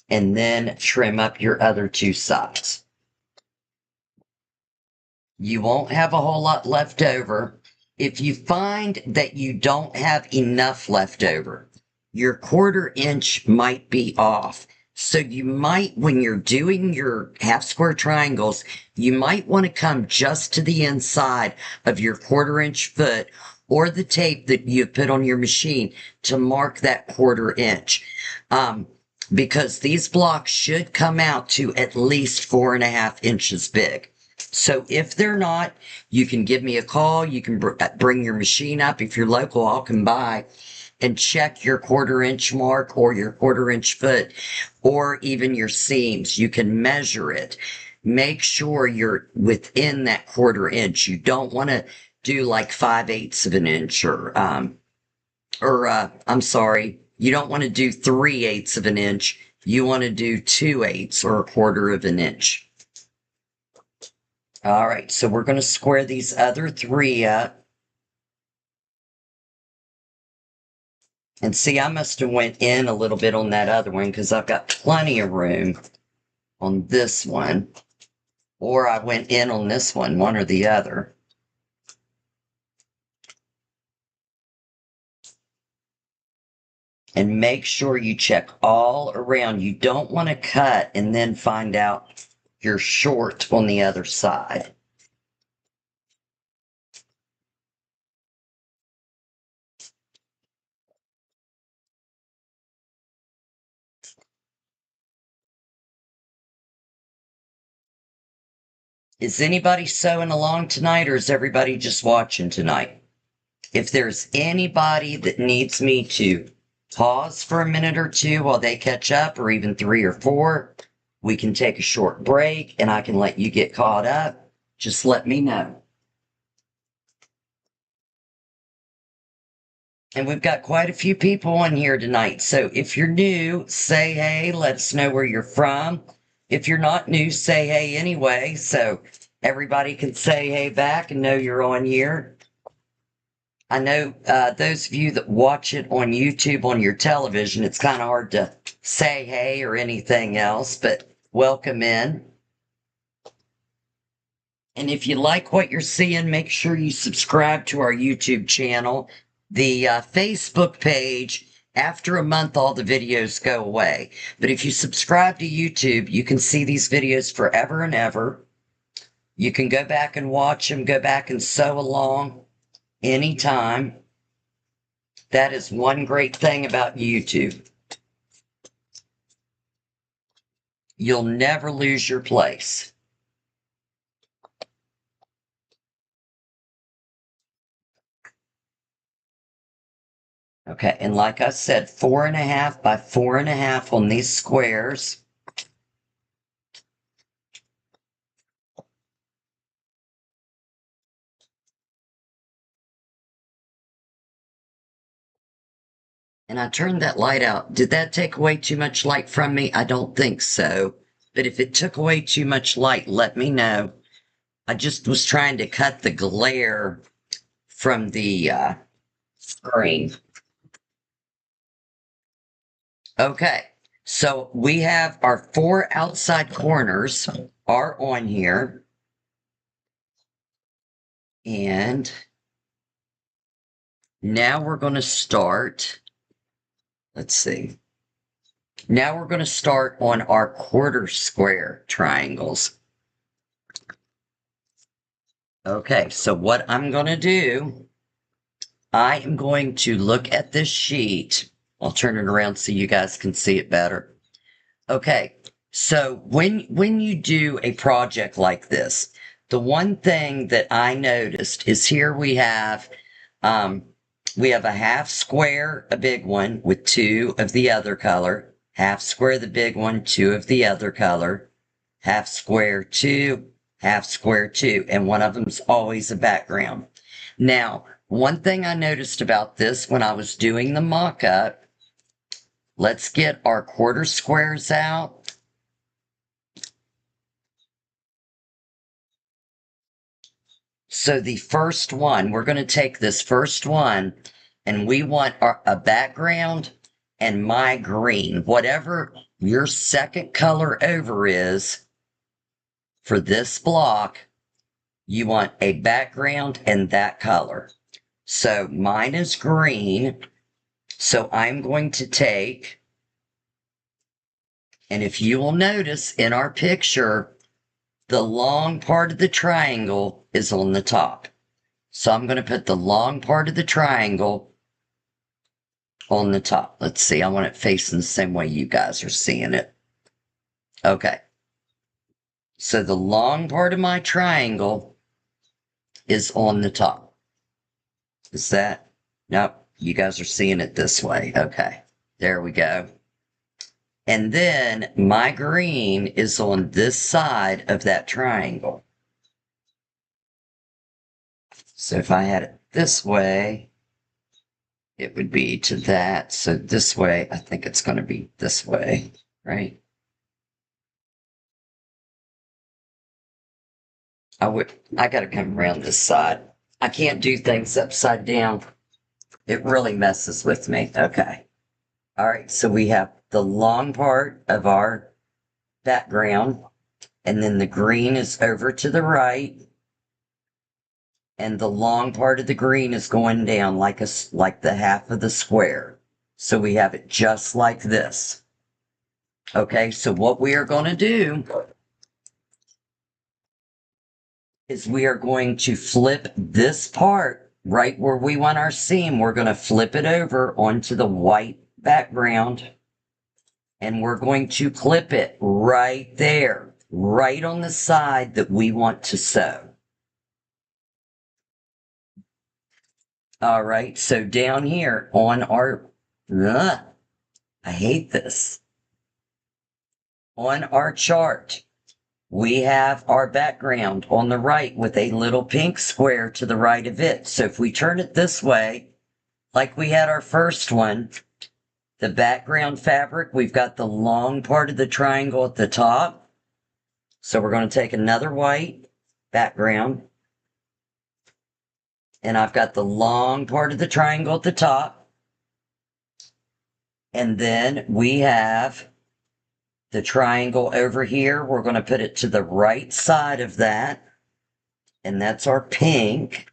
And then trim up your other two sides. You won't have a whole lot left over. If you find that you don't have enough left over, your 1/4 inch might be off. So you might, when you're doing your half square triangles, you might want to come just to the inside of your 1/4 inch foot or the tape that you put on your machine to mark that 1/4 inch. Because these blocks should come out to at least 4.5 inches big. So if they're not, you can give me a call. You can bring your machine up. If you're local, I'll come by and check your 1/4 inch mark or your 1/4 inch foot or even your seams. You can measure it. Make sure you're within that 1/4 inch. You don't want to do like 5/8 of an inch I'm sorry, you don't want to do 3/8 of an inch. You want to do 2/8 or 1/4 of an inch. All right, so we're going to square these other three up. And see, I must have went in a little bit on that other one because I've got plenty of room on this one. Or I went in on this one or the other. And make sure you check all around. You don't want to cut and then find out you're short on the other side. Is anybody sewing along tonight, or is everybody just watching tonight? If there's anybody that needs me to pause for a minute or two while they catch up, or even 3 or 4, we can take a short break and I can let you get caught up. Just let me know. And we've got quite a few people on here tonight. So if you're new, say hey, let us know where you're from. If you're not new, say hey anyway, so everybody can say hey back and know you're on here. I know those of you that watch it on YouTube on your television, it's kind of hard to say hey or anything else, but welcome in. And if you like what you're seeing, make sure you subscribe to our YouTube channel. The Facebook page, after a month, all the videos go away. But if you subscribe to YouTube, you can see these videos forever and ever. You can go back and watch them, go back and sew along anytime. That is one great thing about YouTube. You'll never lose your place. Okay, and like I said, 4.5 by 4.5 on these squares. And I turned that light out. Did that take away too much light from me? I don't think so. But if it took away too much light, let me know. I just was trying to cut the glare from the screen. Okay, so we have our 4 outside corners are on here. And now we're going to start. Let's see. Now we're going to start on our quarter square triangles. Okay, so what I'm going to do, I am going to look at this sheet. I'll turn it around so you guys can see it better. Okay, so when you do a project like this, the one thing that I noticed is here we have a half square, a big one, with 2 of the other color, half square, the big one, 2 of the other color, half square, 2, half square, 2, and one of them's always a background. Now, one thing I noticed about this when I was doing the mock-up, let's get our quarter squares out. So the first one, we're going to take this first one, and we want a background and my green, whatever your second color over is for this block, you want a background and that color. So mine is green. So I'm going to take, and if you will notice in our picture, the long part of the triangle is on the top. So I'm going to put the long part of the triangle on the top. Let's see, I want it facing the same way you guys are seeing it. Okay. So the long part of my triangle is on the top. Is that? Nope. You guys are seeing it this way. Okay. There we go. And then my green is on this side of that triangle. So if I had it this way, it would be to that. So this way, I think it's going to be this way, right? I got to come around this side. I can't do things upside down. It really messes with me. Okay. All right. So we have the long part of our background, and then the green is over to the right, and the long part of the green is going down like the half of the square. So we have it just like this. Okay. So what we are going to do is we are going to flip this part right where we want our seam. We're going to flip it over onto the white background, and we're going to clip it right there, right on the side that we want to sew. All right, so down here on our, I hate this. On our chart, we have our background on the right with a little pink square to the right of it. So if we turn it this way, like we had our first one, the background fabric, we've got the long part of the triangle at the top. So we're going to take another white background, and I've got the long part of the triangle at the top. And then we have the triangle over here. We're going to put it to the right side of that, and that's our pink.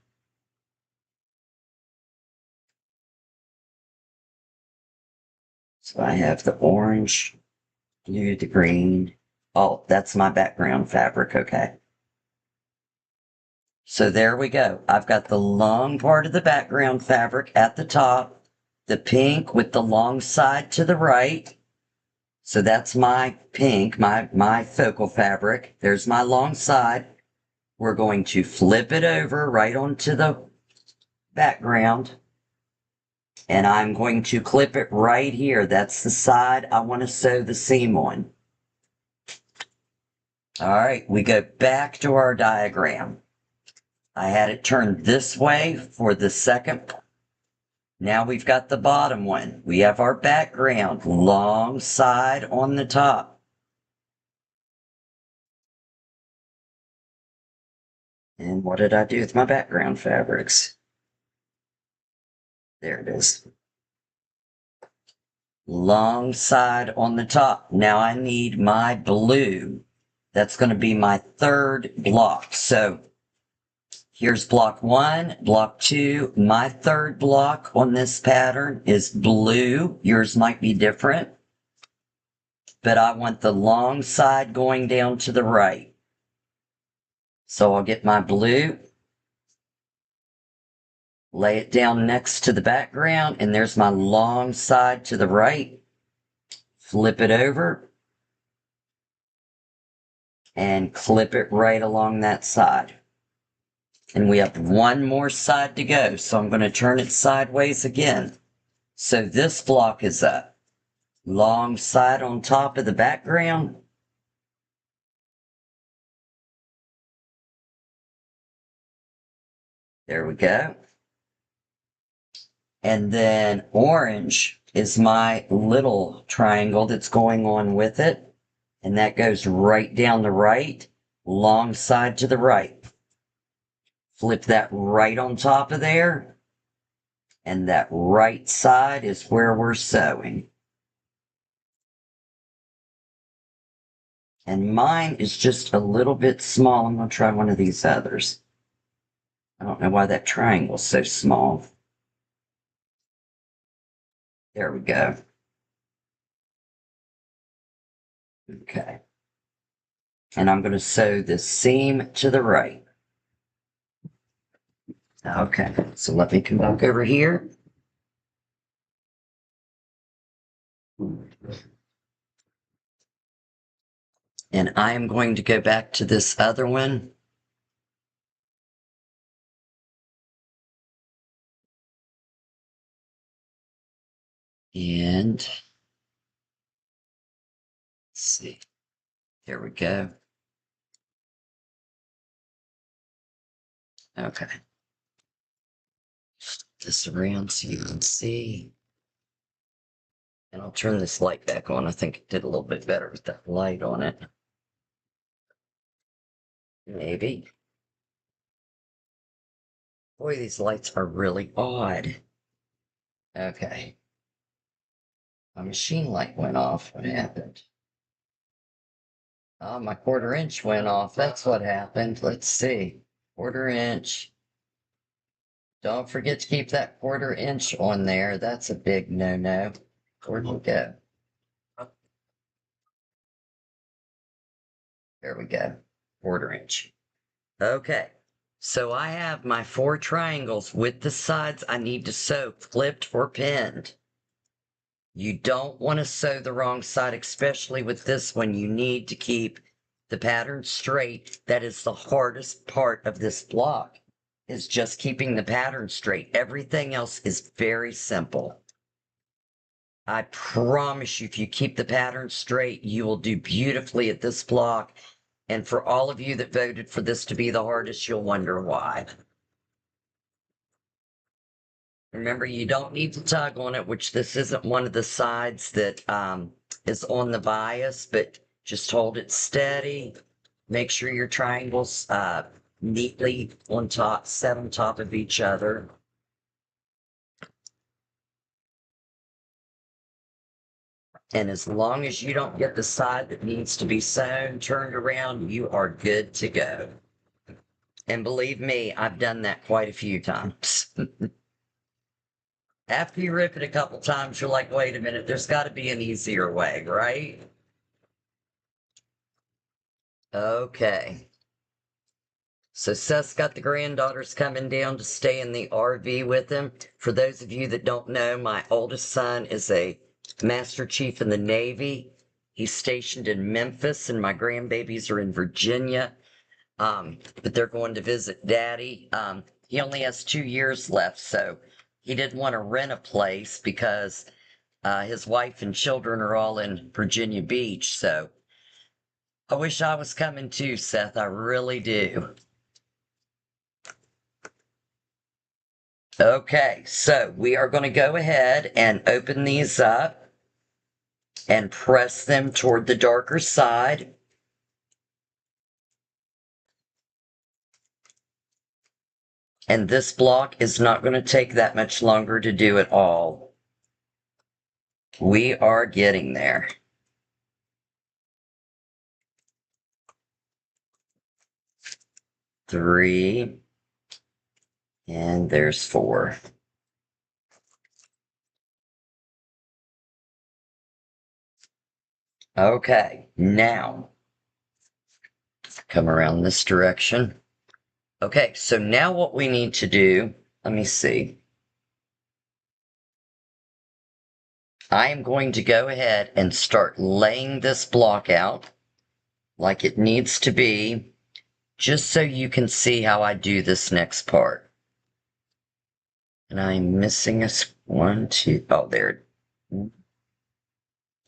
So I have the orange, blue, the green. Oh, that's my background fabric. Okay. So there we go. I've got the long part of the background fabric at the top, the pink with the long side to the right. So that's my pink, my focal fabric. There's my long side. We're going to flip it over right onto the background. And I'm going to clip it right here. That's the side I want to sew the seam on. All right, we go back to our diagram. I had it turned this way for the second. Now we've got the bottom one. We have our background, long side on the top. And what did I do with my background fabrics? There it is. Long side on the top. Now I need my blue. That's going to be my third block. So here's block 1, block 2. My third block on this pattern is blue. Yours might be different. But I want the long side going down to the right. So I'll get my blue, lay it down next to the background, and there's my long side to the right. Flip it over and clip it right along that side. And we have one more side to go, so I'm going to turn it sideways again. So this block is up. Long side on top of the background. There we go. And then orange is my little triangle that's going on with it. And that goes right down the right, long side to the right. Flip that right on top of there. And that right side is where we're sewing. And mine is just a little bit small. I'm going to try one of these others. I don't know why that triangle's so small. There we go. Okay. And I'm going to sew the seam to the right. Okay, so let me come back over here. And I am going to go back to this other one. And let's see. There we go. Okay. This around so you can see. And I'll turn this light back on. I think it did a little bit better with that light on it. Maybe. Boy, these lights are really odd. Okay. My machine light went off. What happened? Oh, my 1/4 inch went off. That's what happened. Let's see. 1/4 inch. Don't forget to keep that 1/4 inch on there. That's a big no-no. Where'd it go? There we go. 1/4 inch. Okay. So I have my 4 triangles with the sides I need to sew flipped or pinned. You don't want to sew the wrong side, especially with this one. You need to keep the pattern straight. That is the hardest part of this block, is just keeping the pattern straight. Everything else is very simple. I promise you, if you keep the pattern straight, you will do beautifully at this block. And for all of you that voted for this to be the hardest, you'll wonder why. Remember, you don't need to tug on it, which this isn't one of the sides that is on the bias, but just hold it steady. Make sure your triangles neatly on top, set on top of each other. And as long as you don't get the side that needs to be sewn turned around, you are good to go. And believe me, I've done that quite a few times. After you rip it a couple times, you're like, wait a minute, there's got to be an easier way, right? Okay. So Seth's got the granddaughters coming down to stay in the RV with him. For those of you that don't know, my oldest son is a Master Chief in the Navy. He's stationed in Memphis, and my grandbabies are in Virginia. But they're going to visit Daddy. He only has 2 years left, so he didn't want to rent a place because his wife and children are all in Virginia Beach. So I wish I was coming too, Seth. I really do. Okay, so we are going to go ahead and open these up and press them toward the darker side. And this block is not going to take that much longer to do at all. We are getting there. Three, and there's four. Okay, now come around this direction. Okay, so now what we need to do, let me see. I am going to go ahead and start laying this block out like it needs to be, just so you can see how I do this next part. And I'm missing a one, two, oh, there.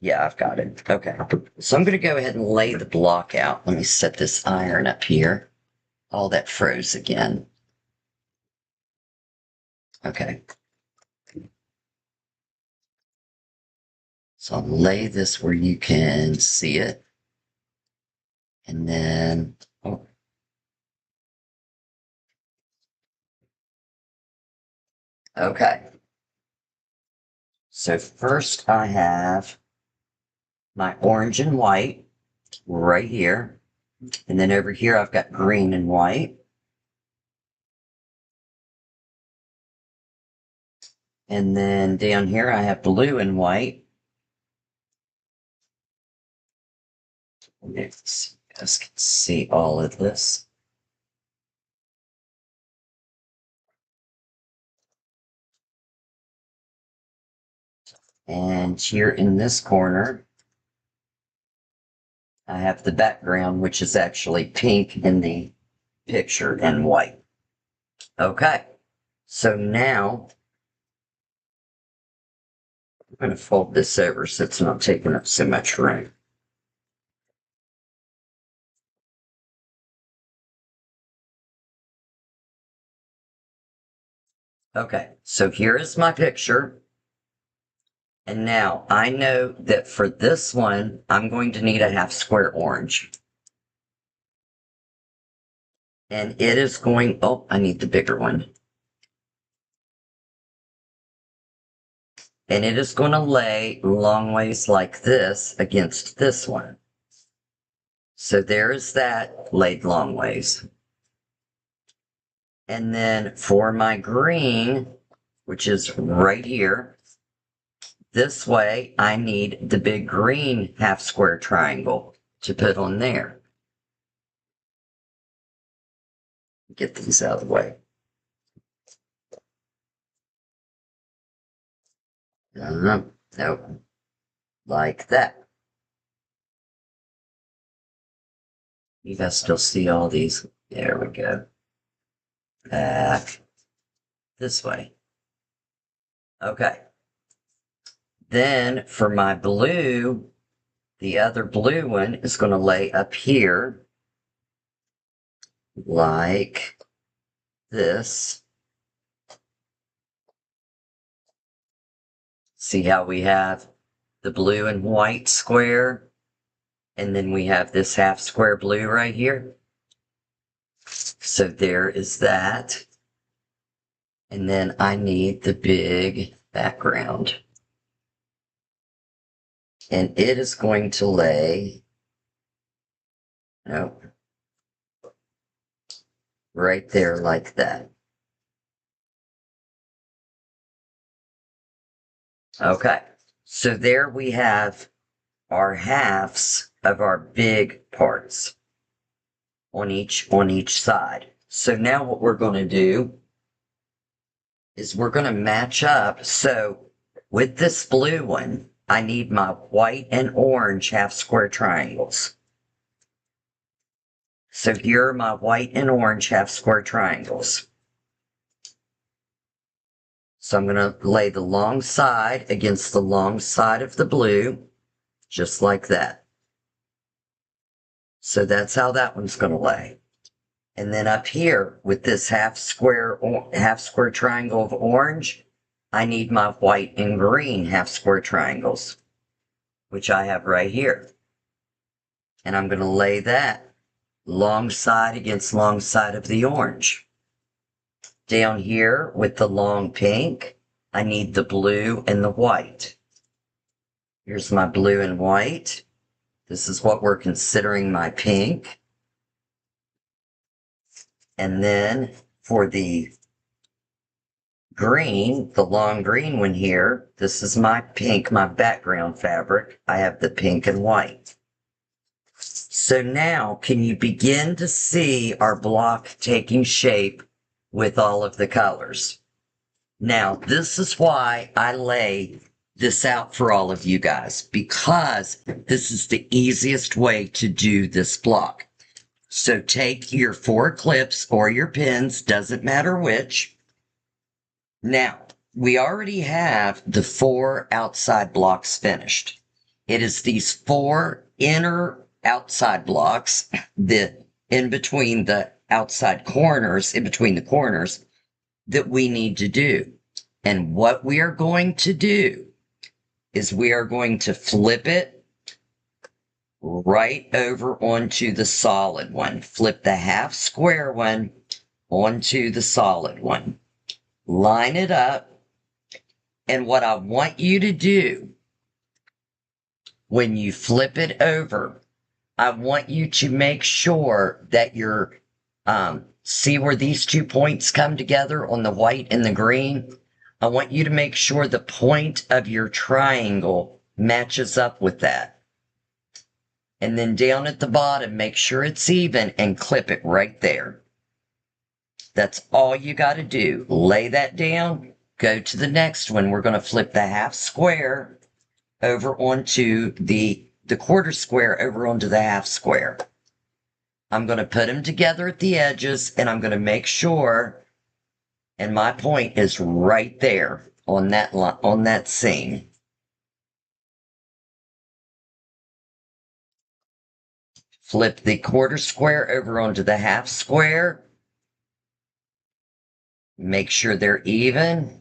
Yeah, I've got it. Okay. So I'm going to go ahead and lay the block out. Let me set this iron up here. Oh, that froze again. Okay. So I'll lay this where you can see it. And then, oh. Okay. So first I have my orange and white right here. And then over here I've got green and white. And then down here I have blue and white. Let's see, you guys can see all of this. And here in this corner, I have the background, which is actually pink in the picture and white. Okay, so now I'm going to fold this over so it's not taking up so much room. Okay, so here is my picture. And now I know that for this one, I'm going to need a half square orange. And it is going, oh, I need the bigger one. And it is going to lay long ways like this against this one. So there is that laid long ways. And then for my green, which is right here, this way I need the big green half square triangle to put on there. Get these out of the way. Nope. Like that. You guys still see all these? There we go. Back this way. Okay. Then for my blue, the other blue one is going to lay up here like this. See how we have the blue and white square, and then we have this half square blue right here. So there is that. And then I need the big background. And it is going to lay, nope, right there like that. Okay, so there we have our halves of our big parts on each side. So now what we're going to do is we're going to match up. So with this blue one, I need my white and orange half square triangles. So here are my white and orange half square triangles. So I'm going to lay the long side against the long side of the blue, just like that. So that's how that one's going to lay. And then up here with this half square triangle of orange, I need my white and green half square triangles, which I have right here. And I'm going to lay that long side against long side of the orange. Down here with the long pink, I need the blue and the white. Here's my blue and white. This is what we're considering my pink. And then for the green, the long green one here, this is my pink, my background fabric. I have the pink and white. So now, can you begin to see our block taking shape with all of the colors? Now, this is why I lay this out for all of you guys, because this is the easiest way to do this block. So take your 4 clips or your pins, doesn't matter which. Now, we already have the 4 outside blocks finished. It is these 4 inner outside blocks, in between the outside corners, in between the corners, that we need to do. And what we are going to do is we are going to flip it right over onto the solid one. Flip the half square one onto the solid one. Line it up. And what I want you to do when you flip it over, I want you to make sure that you're, see where these 2 points come together on the white and the green? I want you to make sure the point of your triangle matches up with that. And then down at the bottom, make sure it's even and clip it right there. That's all you got to do. Lay that down, go to the next one. We're going to flip the half square over onto the quarter square over onto the half square. I'm going to put them together at the edges, and I'm going to make sure, and my point is right there on that seam. Flip the quarter square over onto the half square. Make sure they're even.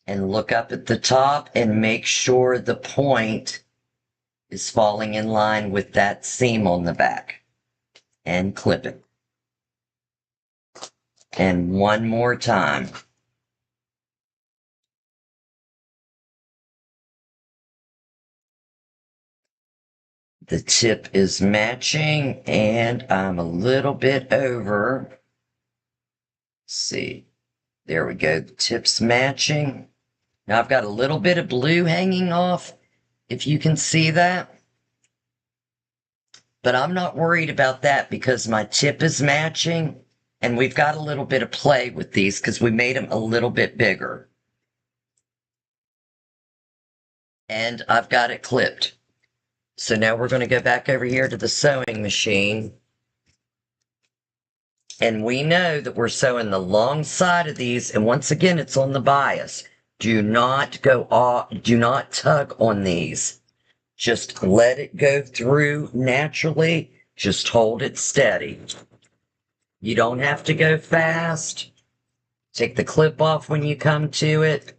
And look up at the top and make sure the point is falling in line with that seam on the back. And clip it. And one more time. The tip is matching, and I'm a little bit over. Let's see. There we go. The tip's matching. Now I've got a little bit of blue hanging off, if you can see that. But I'm not worried about that because my tip is matching, and we've got a little bit of play with these because we made them a little bit bigger. And I've got it clipped. So now we're going to go back over here to the sewing machine. And we know that we're sewing the long side of these, and once again, it's on the bias. Do not go off, do not tug on these. Just let it go through naturally. Just hold it steady. You don't have to go fast. Take the clip off when you come to it,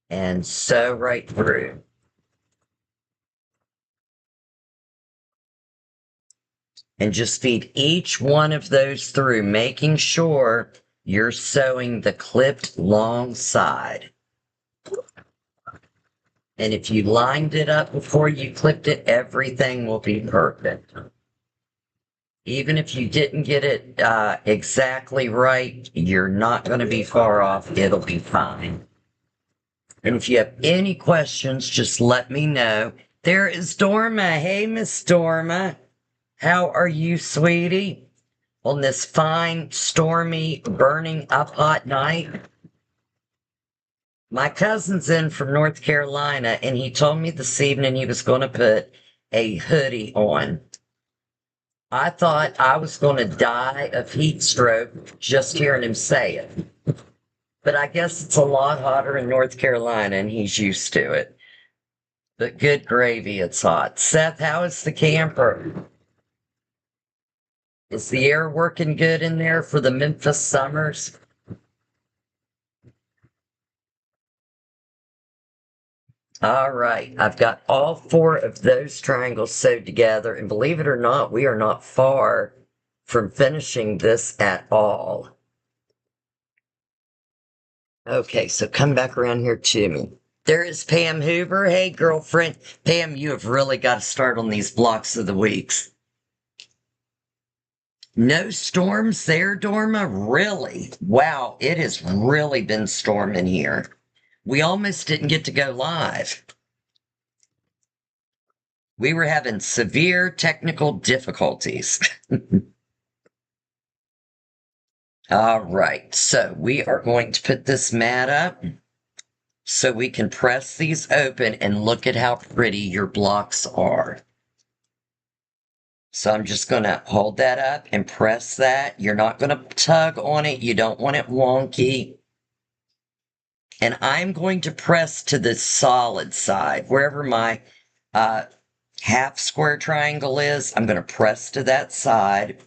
and sew right through. And just feed each one of those through, making sure you're sewing the clipped long side. And if you lined it up before you clipped it, everything will be perfect. Even if you didn't get it exactly right, you're not going to be far off. It'll be fine. And if you have any questions, just let me know. There is Dorma. Hey, Miss Dorma. How are you, sweetie? On this fine, stormy, burning up hot night? My cousin's in from North Carolina, and he told me this evening he was going to put a hoodie on. I thought I was going to die of heat stroke just hearing him say it. But I guess it's a lot hotter in North Carolina and he's used to it. But good gravy, it's hot. Seth, how is the camper? Is the air working good in there for the Memphis summers? All right, I've got all four of those triangles sewed together, and believe it or not, we are not far from finishing this at all. Okay, so come back around here to me. There is Pam Hoover. Hey, girlfriend. Pam, you have really got to start on these blocks of the weeks. No storms there, Dorma? Really? Wow, it has really been storming here. We almost didn't get to go live. We were having severe technical difficulties. All right, so we are going to put this mat up so we can press these open and look at how pretty your blocks are. So I'm just going to hold that up and press that. You're not going to tug on it. You don't want it wonky. And I'm going to press to the solid side, wherever my half square triangle is. I'm going to press to that side.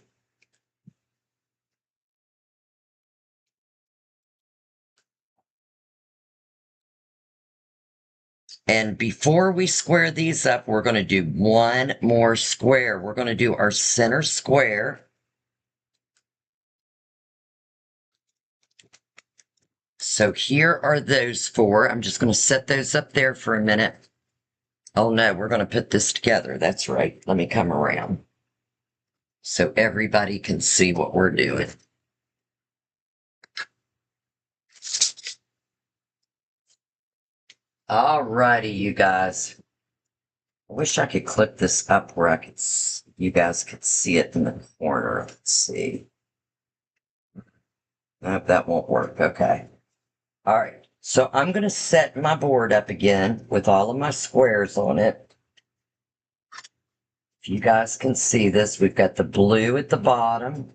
And before we square these up, we're going to do one more square. We're going to do our center square. So here are those four. I'm just going to set those up there for a minute. Oh no, we're going to put this together. That's right. Let me come around so everybody can see what we're doing. All righty, you guys. I wish I could clip this up where you guys could see it in the corner. Let's see. Nope, that won't work. Okay. All right. So I'm going to set my board up again with all of my squares on it. If you guys can see this, we've got the blue at the bottom.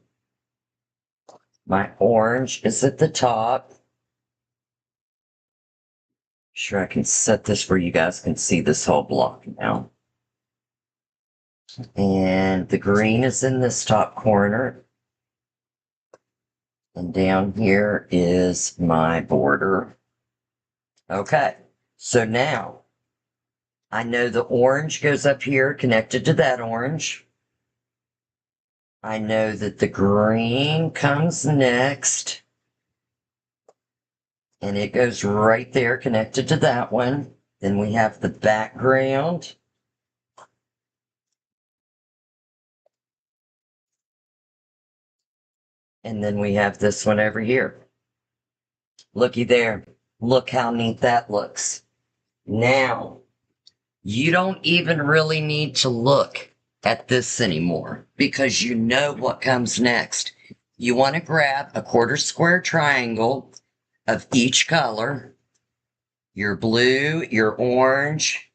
My orange is at the top. Sure, I can set this where you guys can see this whole block now. And the green is in this top corner. And down here is my border. Okay, so now I know the orange goes up here connected to that orange. I know that the green comes next. And it goes right there connected to that one. Then we have the background. And then we have this one over here. Looky there. Look how neat that looks. Now, you don't even really need to look at this anymore because you know what comes next. You want to grab a quarter square triangle of each color. Your blue, your orange,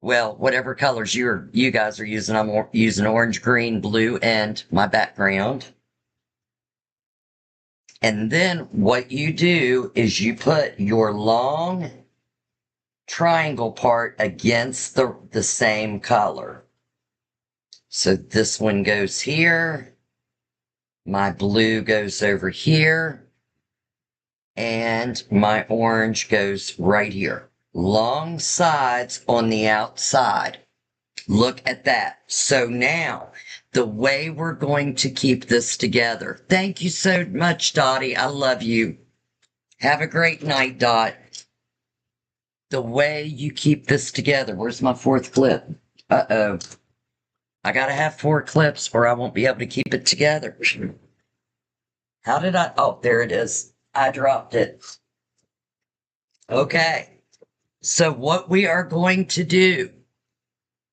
well, whatever colors you guys are using. I'm using orange, green, blue, and my background. And then what you do is you put your long triangle part against the same color. So this one goes here. My blue goes over here. And my orange goes right here. Long sides on the outside. Look at that. So now, the way we're going to keep this together. Thank you so much, Dottie. I love you. Have a great night, Dot. The way you keep this together. Where's my fourth clip? Uh-oh. I gotta have 4 clips or I won't be able to keep it together. How did I? Oh, there it is. I dropped it. Okay. So what we are going to do,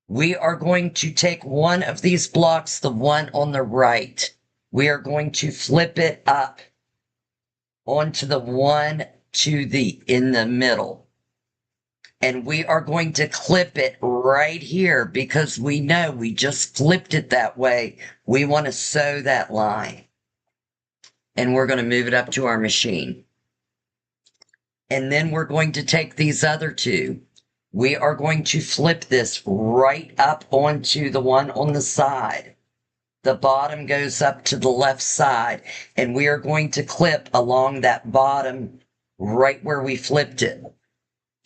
we are going to take one of these blocks, the one on the right. We are going to flip it up onto the one in the middle. And we are going to clip it right here because we know we just flipped it that way. We want to sew that line. And we're going to move it up to our machine. And then we're going to take these other two. We are going to flip this right up onto the one on the side. The bottom goes up to the left side, and we are going to clip along that bottom right where we flipped it.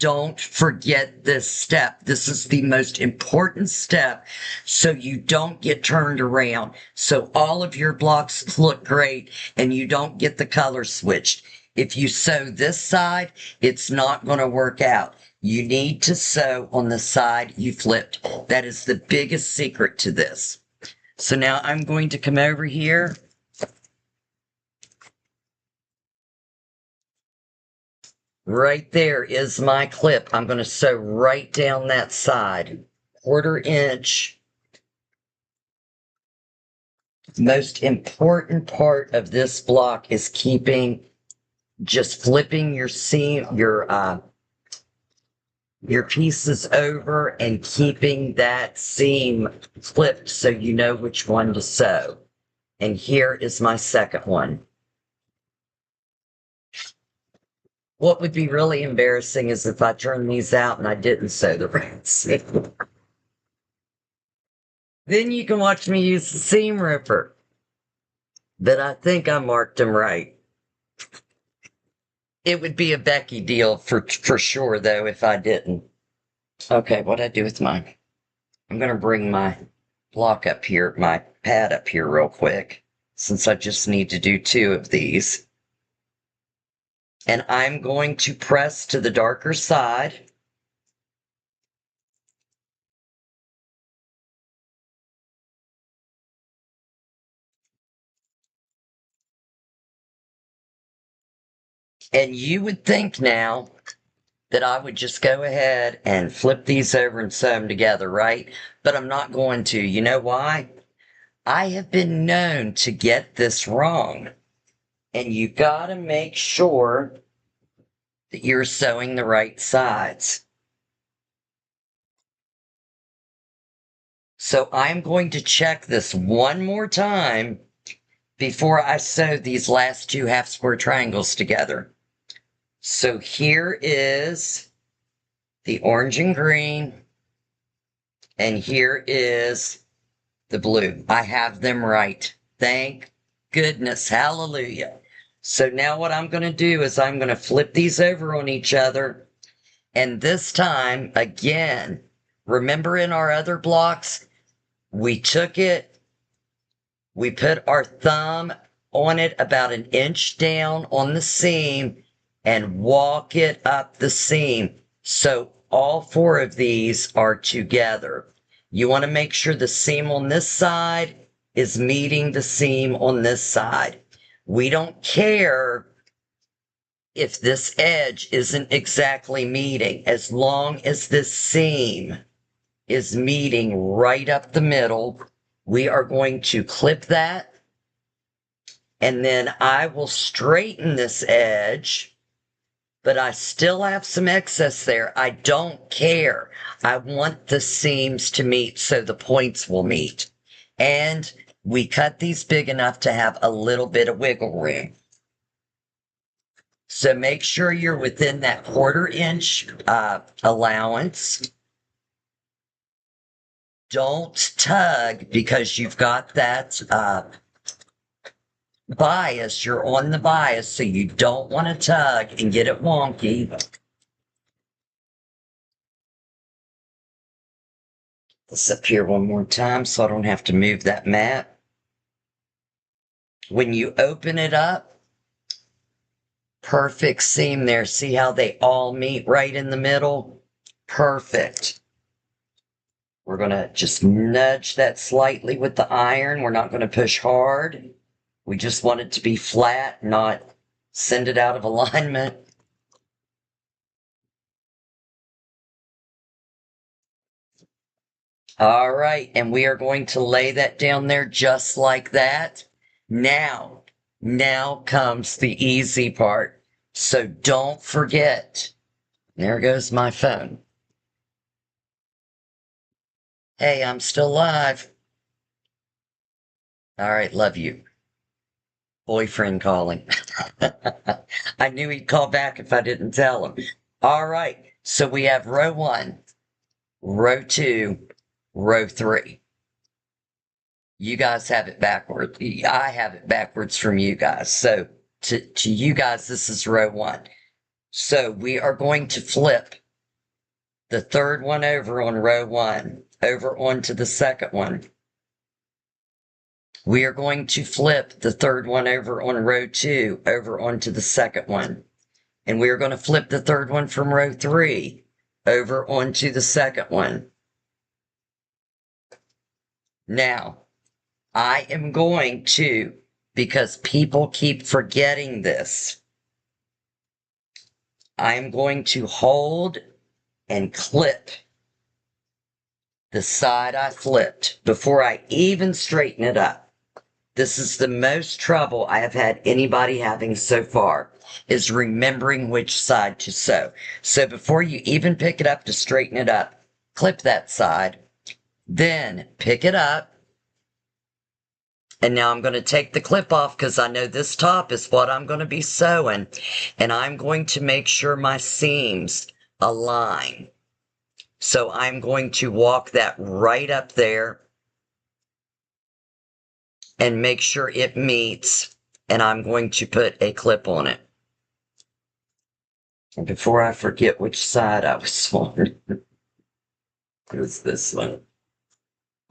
Don't forget this step. This is the most important step so you don't get turned around. So all of your blocks look great and you don't get the color switched. If you sew this side, it's not going to work out. You need to sew on the side you flipped. That is the biggest secret to this. So now I'm going to come over here. Right there is my clip. I'm going to sew right down that side. 1/4 inch. Most important part of this block is just flipping your seam, your pieces over and keeping that seam flipped so you know which one to sew. And here is my second one. What would be really embarrassing is if I turned these out and I didn't sew the right seam. Then you can watch me use the seam ripper. But I think I marked them right. It would be a Becci deal for sure, though, if I didn't. Okay, what'd I do with mine? I'm going to bring my block up here, my pad up here real quick, since I just need to do 2 of these. And I'm going to press to the darker side. And you would think now that I would just go ahead and flip these over and sew them together, right? But I'm not going to. You know why? I have been known to get this wrong. And you gotta make sure that you're sewing the right sides. So I'm going to check this one more time before I sew these last 2 half square triangles together. So here is the orange and green, and here is the blue. I have them right. Thank goodness. Hallelujah. So now what I'm going to do is I'm going to flip these over on each other. And this time, again, remember in our other blocks, we took it, we put our thumb on it about 1 inch down on the seam and walk it up the seam. So all 4 of these are together. You want to make sure the seam on this side is meeting the seam on this side. We don't care if this edge isn't exactly meeting, as long as this seam is meeting right up the middle. We are going to clip that, and then I will straighten this edge, but I still have some excess there. I don't care. I want the seams to meet so the points will meet. And we cut these big enough to have a little bit of wiggle room. So make sure you're within that 1/4 inch allowance. Don't tug because you've got that bias. You're on the bias, so you don't want to tug and get it wonky. This up here one more time so I don't have to move that mat. When you open it up, perfect seam there. See how they all meet right in the middle? Perfect. We're going to just nudge that slightly with the iron. We're not going to push hard. We just want it to be flat, not send it out of alignment. All right, and we are going to lay that down there just like that. Now comes the easy part. So don't forget. There goes my phone. Hey, I'm still live. All right, love you. Boyfriend calling. I knew he'd call back if I didn't tell him. All right, so we have row 1, row 2, row 3. You guys have it backwards. I have it backwards from you guys. So to you guys, this is row 1. So we are going to flip the third one over on row 1, over onto the second one. We are going to flip the third one over on row 2, over onto the second one. And we are going to flip the third one from row 3 over onto the second one. Now, I am going to, because people keep forgetting this, I'm going to hold and clip the side I flipped before I even straighten it up. This is the most trouble I have had anybody having so far, is remembering which side to sew. So before you even pick it up to straighten it up, clip that side, then pick it up. And now I'm going to take the clip off because I know this top is what I'm going to be sewing. And I'm going to make sure my seams align. So I'm going to walk that right up there and make sure it meets, and I'm going to put a clip on it. And before I forget which side I was on, it was this one.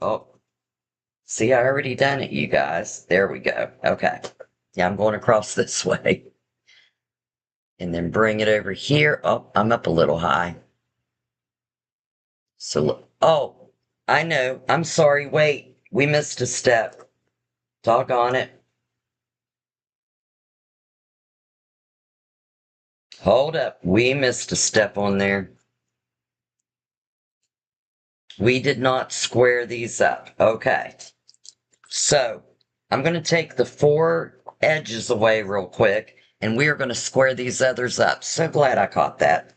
Oh, see, I already done it, you guys. There we go. Okay. Yeah, I'm going across this way. And then bring it over here. Oh, I'm up a little high. So, oh, I know. I'm sorry. Wait, we missed a step. Doggone it. Hold up. We missed a step on there. We did not square these up. Okay. So I'm going to take the 4 edges away real quick, and we are going to square these others up. So glad I caught that.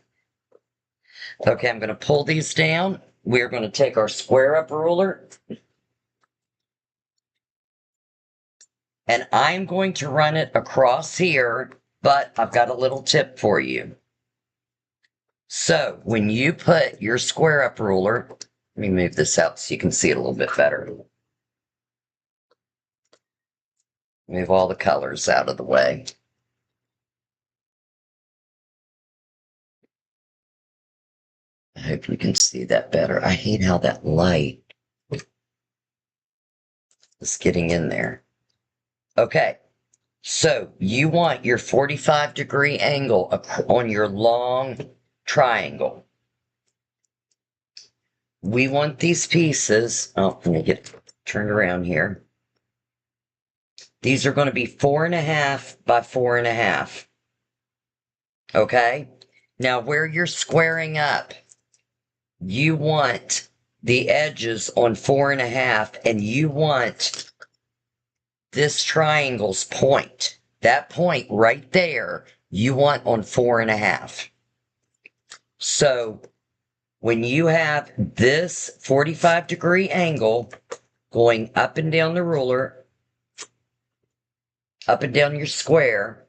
Okay, I'm going to pull these down. We're going to take our square up ruler, and I'm going to run it across here, but I've got a little tip for you. So when you put your square up ruler, let me move this out so you can see it a little bit better. Move all the colors out of the way. I hope you can see that better. I hate how that light is getting in there. Okay, so you want your 45-degree angle on your long triangle. We want these pieces, oh, let me get turned around here. These are going to be 4.5 by 4.5. Okay, now where you're squaring up, you want the edges on 4.5, and you want this triangle's point. That point right there, you want on 4.5. So when you have this 45-degree angle going up and down the ruler, up and down your square,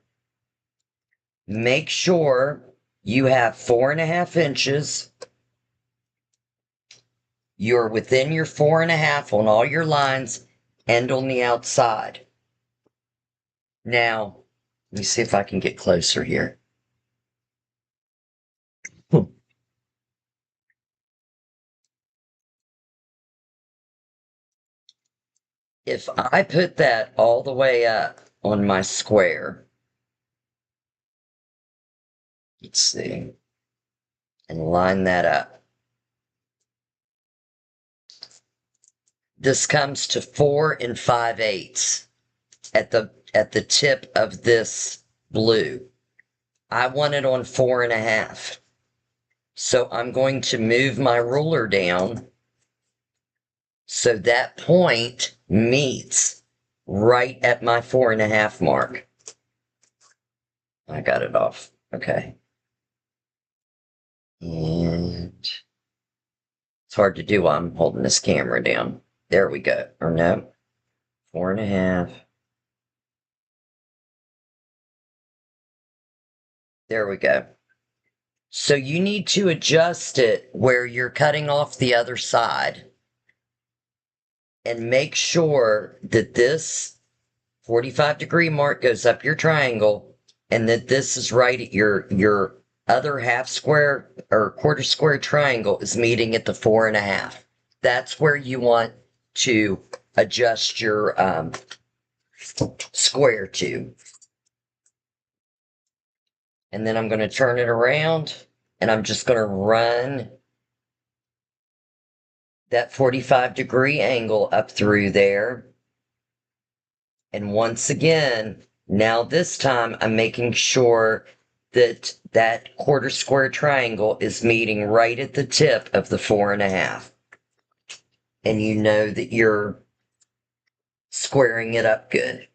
make sure you have 4.5 inches. You're within your 4.5 on all your lines and on the outside. Now, let me see if I can get closer here. If I put that all the way up on my square, let's see, and line that up. This comes to 4 5/8 at the tip of this blue. I want it on 4.5. So I'm going to move my ruler down so that point meets right at my 4.5 mark. I got it off. Okay. And It's hard to do while I'm holding this camera down. There we go. Or no, 4.5. There we go. So you need to adjust it where you're cutting off the other side and make sure that this 45-degree mark goes up your triangle and that this is right at your other half square or quarter square triangle is meeting at the 4.5. That's where you want to adjust your square to. And then I'm going to turn it around and I'm just going to run that 45-degree angle up through there. And once again, now this time I'm making sure that that quarter square triangle is meeting right at the tip of the 4.5. And you know that you're squaring it up good.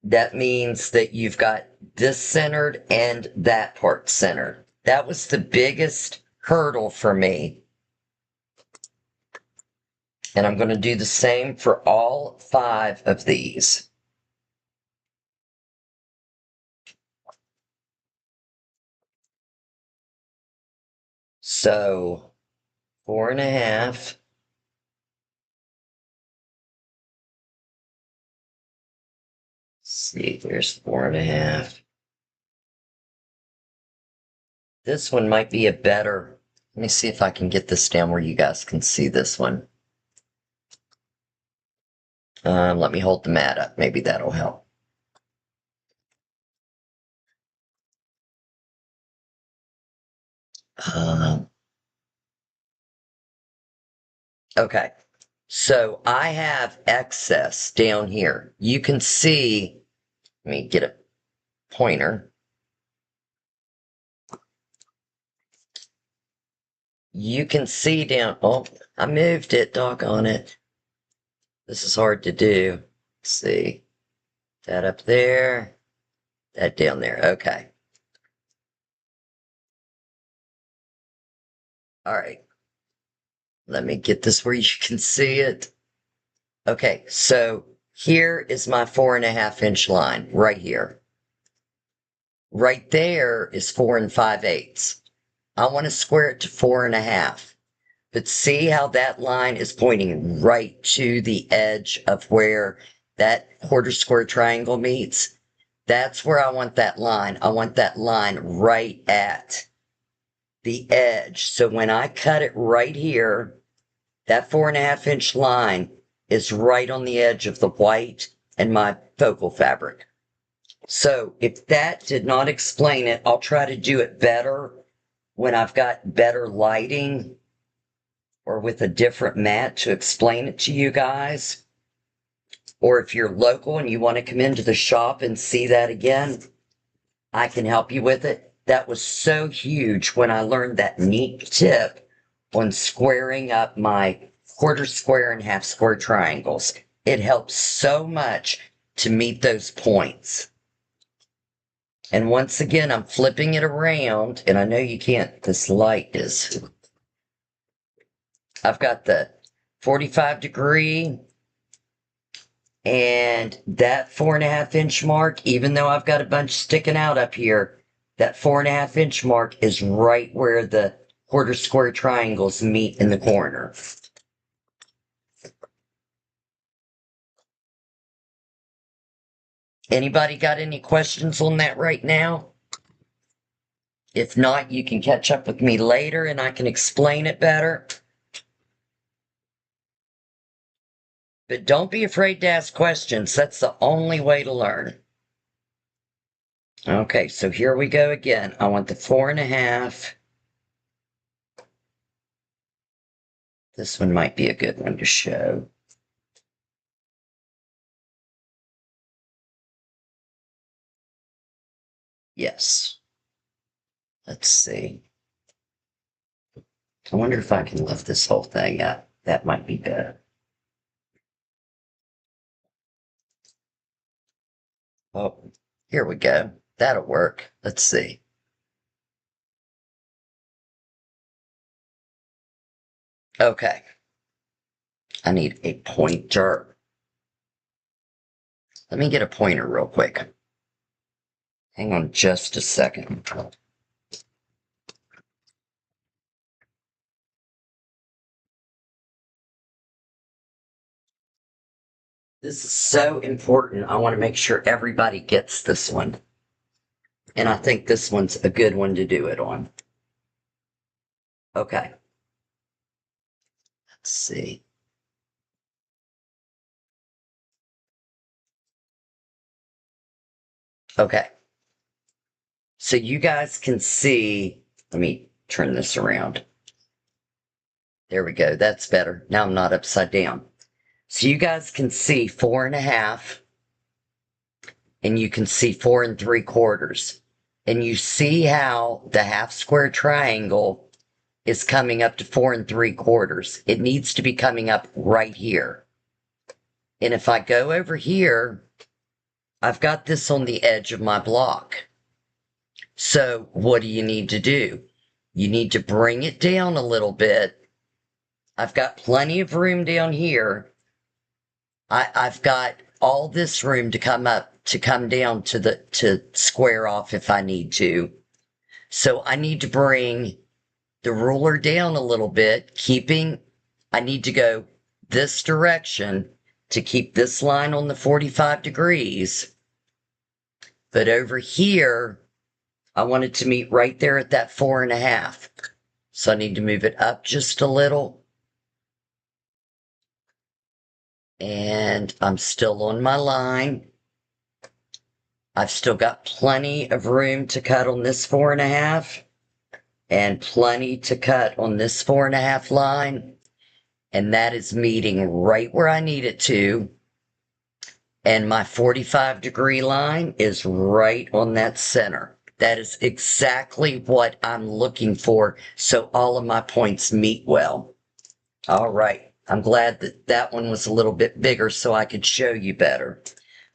That means that you've got this centered and that part centered. That was the biggest hurdle for me. And I'm going to do the same for all 5 of these. So 4.5. See, there's 4.5. This one might be a better. Let me see if I can get this down where you guys can see this one. Let me hold the mat up. Maybe that'll help. Okay. So I have excess down here. You can see, let me get a pointer. You can see down, oh, I moved it, doggone it. This is hard to do. Let's see. That up there, that down there. Okay. All right. Let me get this where you can see it. Okay, so here is my 4.5-inch line right here. Right there is 4 5/8. I want to square it to 4.5. But see how that line is pointing right to the edge of where that quarter square triangle meets? That's where I want that line. I want that line right at the edge. So when I cut it right here, that 4.5-inch line is right on the edge of the white and my focal fabric. So if that did not explain it, I'll try to do it better when I've got better lighting or with a different mat to explain it to you guys. Or if you're local and you want to come into the shop and see that again, I can help you with it. That was so huge when I learned that neat tip on squaring up my quarter square and half square triangles. It helps so much to meet those points. And once again, I'm flipping it around, and I know you can't, this light is, I've got the 45-degree and that 4.5-inch mark, even though I've got a bunch sticking out up here, that 4.5-inch mark is right where the quarter square triangles meet in the corner. Anybody got any questions on that right now? If not, you can catch up with me later and I can explain it better. But don't be afraid to ask questions. That's the only way to learn. Okay, so here we go again. I want the 4.5. This one might be a good one to show. Yes. Let's see. I wonder if I can lift this whole thing up. That might be better. Oh, here we go. That'll work. Let's see. Okay. I need a pointer. Let me get a pointer real quick. Hang on just a second. This is so important. I want to make sure everybody gets this one. And I think this one's a good one to do it on. Okay. Let's see. Okay. So you guys can see, let me turn this around. There we go. That's better. Now I'm not upside down. So you guys can see 4.5, and you can see 4 3/4. And you see how the half square triangle is coming up to 4 3/4. It needs to be coming up right here. And if I go over here, I've got this on the edge of my block. So what do you need to do? You need to bring it down a little bit. I've got plenty of room down here. I've got all this room to come down to square off if I need to. So I need to bring the ruler down a little bit, I need to go this direction to keep this line on the 45 degrees. But over here, I want it to meet right there at that 4.5. So I need to move it up just a little. And I'm still on my line. I've still got plenty of room to cut on this 4.5 and plenty to cut on this 4.5 line. And that is meeting right where I need it to. And my 45-degree line is right on that center. That is exactly what I'm looking for, so all of my points meet well. All right. I'm glad that that one was a little bit bigger so I could show you better.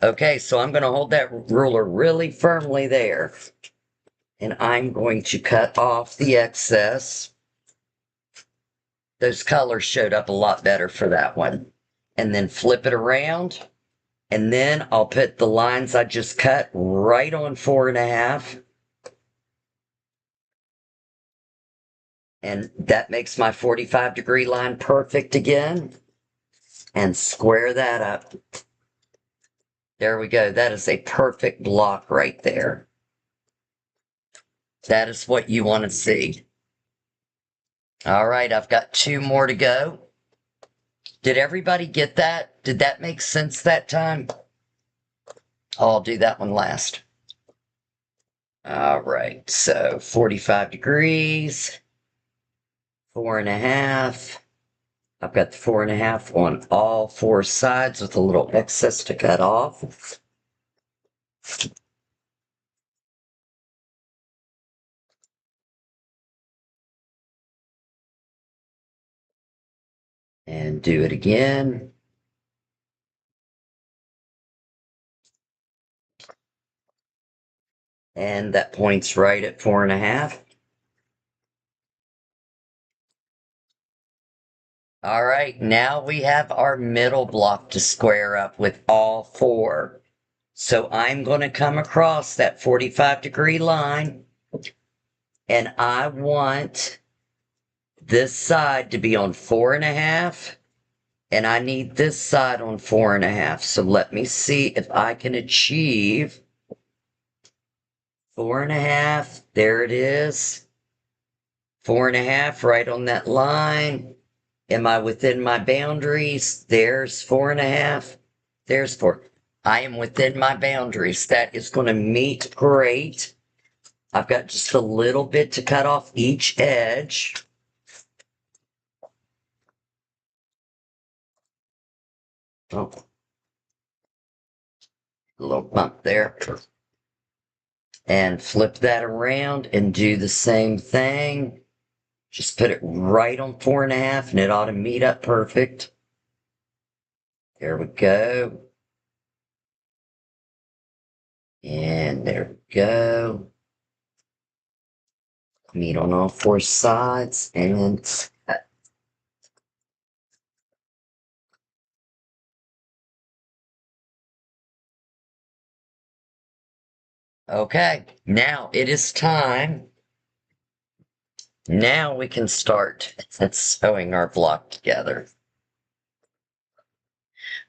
Okay, so I'm going to hold that ruler really firmly there. And I'm going to cut off the excess. Those colors showed up a lot better for that one. And then flip it around. And then I'll put the lines I just cut right on 4.5. And that makes my 45-degree line perfect again. And square that up. There we go. That is a perfect block right there. That is what you want to see. All right, I've got 2 more to go. Did everybody get that? Did that make sense that time? I'll do that one last. All right, so 45 degrees, 4.5. I've got the 4.5 on all 4 sides with a little excess to cut off. And do it again. And that points right at 4.5. All right, now we have our middle block to square up with all 4. So I'm going to come across that 45-degree line, and I want this side to be on 4.5, and I need this side on 4.5. So let me see if I can achieve 4.5. There it is. 4.5 right on that line. Am I within my boundaries? There's 4.5. There's 4. I am within my boundaries. That is going to meet great. I've got just a little bit to cut off each edge. Oh, a little bump there. And flip that around and do the same thing. Just put it right on 4.5 and it ought to meet up perfect. There we go. And there we go. Meet on all 4 sides and cut. Okay, now it is time. Now we can start sewing our block together.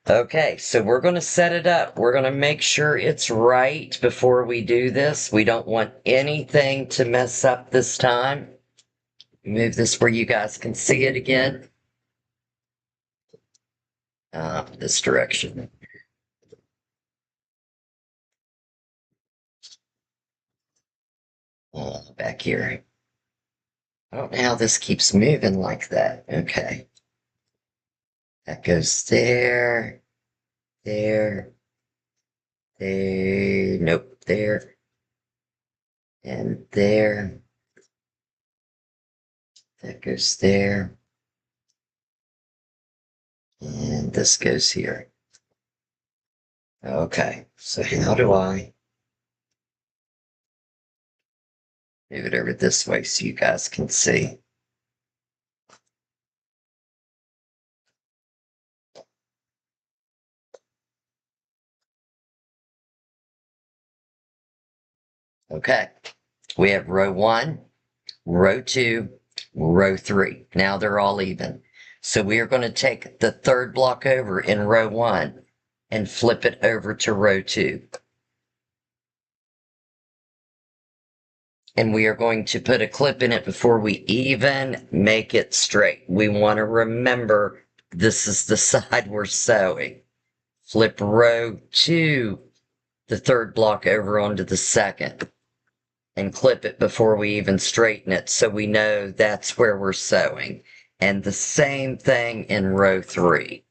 Okay, so we're going to set it up. We're going to make sure it's right before we do this. We don't want anything to mess up this time. Move this where you guys can see it again. This direction. Back here. I don't know how this keeps moving like that. Okay. That goes there, there, there, nope, there, and there. That goes there. And this goes here. Okay, so how do I move it over this way so you guys can see? Okay, we have row 1, row 2, row 3. Now they're all even. So we are going to take the third block over in row 1 and flip it over to row 2. And we are going to put a clip in it before we even make it straight. We want to remember this is the side we're sewing. Flip row 2, the third block over onto the second, and clip it before we even straighten it so we know that's where we're sewing. And the same thing in row 3.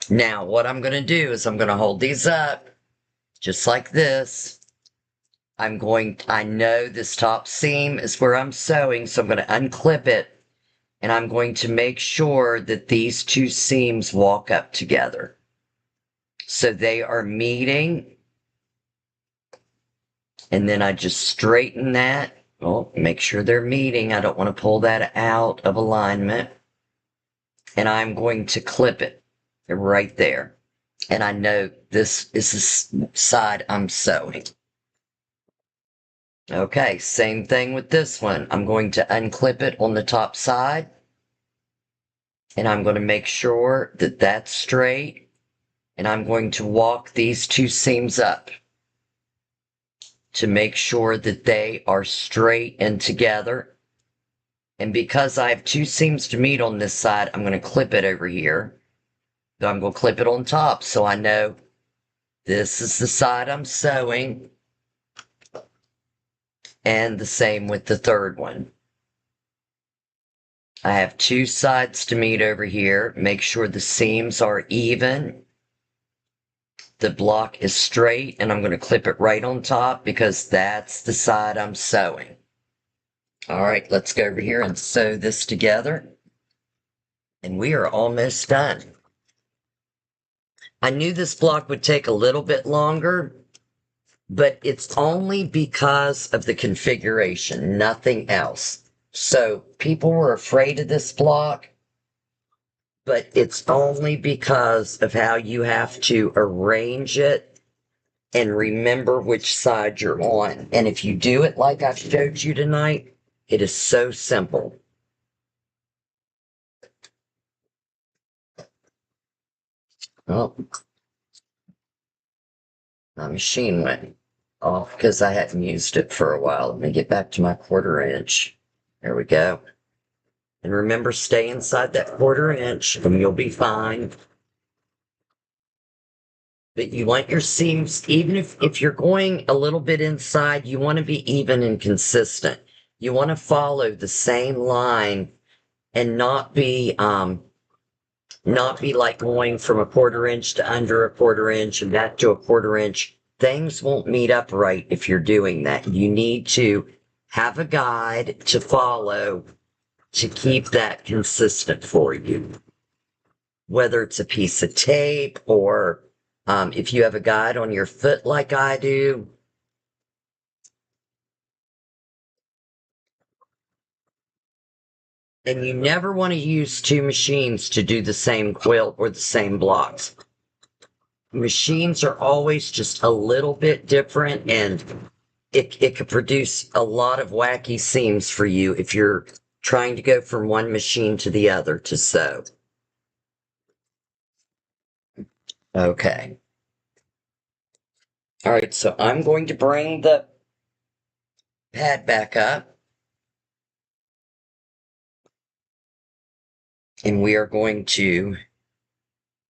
Now what I'm going to do is I'm going to hold these up just like this. I know this top seam is where I'm sewing, so I'm going to unclip it, and I'm going to make sure that these two seams walk up together. So they are meeting, and then I just straighten that. Well, make sure they're meeting. I don't want to pull that out of alignment. And I'm going to clip it right there. And I know this is the side I'm sewing. Okay, same thing with this one. I'm going to unclip it on the top side, and I'm going to make sure that that's straight, and I'm going to walk these two seams up to make sure that they are straight and together. And because I have two seams to meet on this side, I'm going to clip it over here. So I'm going to clip it on top so I know this is the side I'm sewing. And the same with the third one. I have two sides to meet over here. Make sure the seams are even. The block is straight, and I'm going to clip it right on top because that's the side I'm sewing. All right, let's go over here and sew this together. And we are almost done. I knew this block would take a little bit longer, but it's only because of the configuration, nothing else. So people were afraid of this block, but it's only because of how you have to arrange it and remember which side you're on. And if you do it like I showed you tonight, it is so simple. Oh, my machine went off because I hadn't used it for a while. Let me get back to my 1/4 inch. There we go. And remember, stay inside that 1/4 inch and you'll be fine. But you want your seams, even if you're going a little bit inside, you want to be even and consistent. You want to follow the same line and not be like going from a 1/4 inch to under a 1/4 inch and back to a 1/4 inch. Things won't meet up right if you're doing that. You need to have a guide to follow to keep that consistent for you. Whether it's a piece of tape or if you have a guide on your foot like I do. And you never want to use two machines to do the same quilt or the same blocks. machines are always just a little bit different, and it could produce a lot of wacky seams for you if you're trying to go from one machine to the other to sew. Okay. All right, so I'm going to bring the pad back up, and we are going to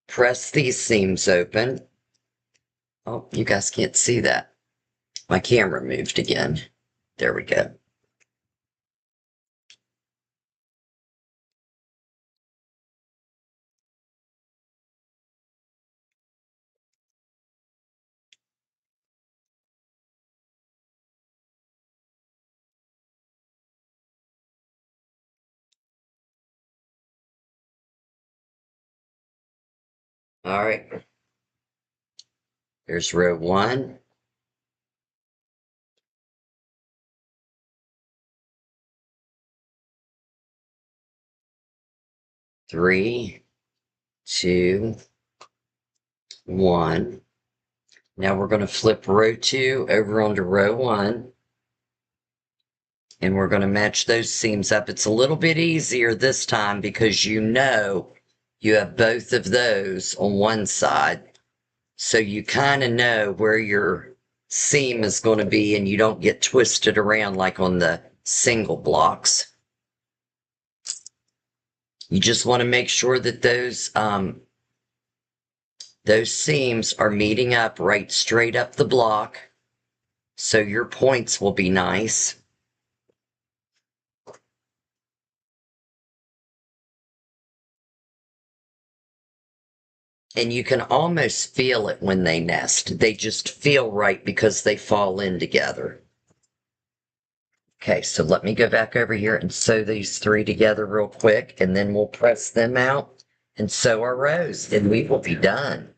press these seams open. Oh, you guys can't see that. My camera moved again. There we go. All right. There's row 1. Three, 2, 1. Now we're going to flip row 2 over onto row 1. And we're going to match those seams up. It's a little bit easier this time because you have both of those on one side. So you kind of know where your seam is going to be, and you don't get twisted around like on the single blocks. You just want to make sure that those seams are meeting up right straight up the block, so your points will be nice. And you can almost feel it when they nest. They just feel right because they fall in together. Okay, so let me go back over here and sew these 3 together real quick, and then we'll press them out and sew our rows, and we will be done.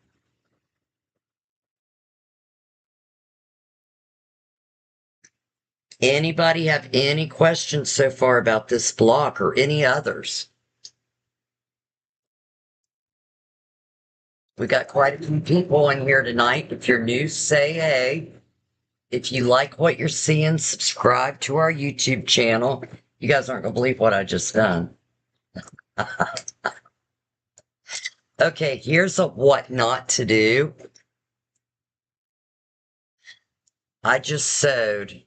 Anybody have any questions so far about this block or any others? We got quite a few people in here tonight. If you're new, say hey. If you like what you're seeing, subscribe to our YouTube channel. You guys aren't going to believe what I just done. Okay, here's a what not to do. I just sewed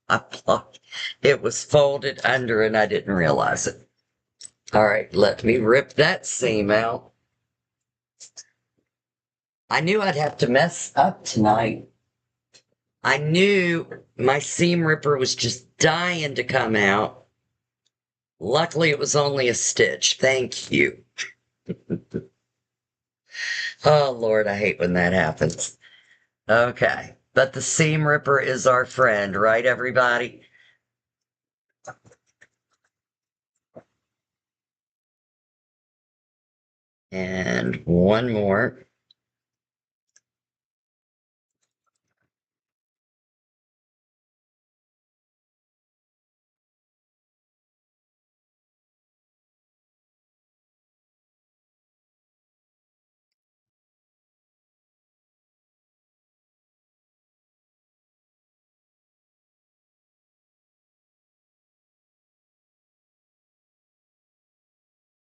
a block. It was folded under and I didn't realize it. All right, let me rip that seam out. I knew I'd have to mess up tonight. I knew my seam ripper was just dying to come out. Luckily, it was only a stitch. Thank you. Oh, Lord, I hate when that happens. Okay, but the seam ripper is our friend, right, everybody? And one more.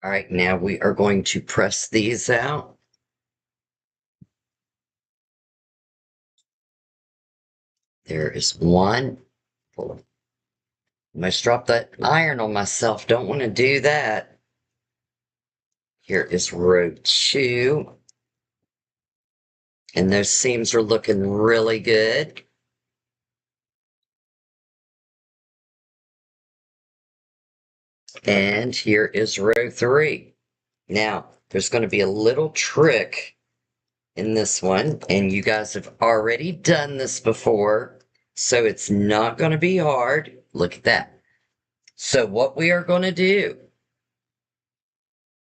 All right, now we are going to press these out. There is one. Almost dropped that iron on myself. Don't want to do that. Here is row 2. And those seams are looking really good. And here is row 3. Now, there's going to be a little trick in this one, and you guys have already done this before, so it's not going to be hard. Look at that. So what we are going to do,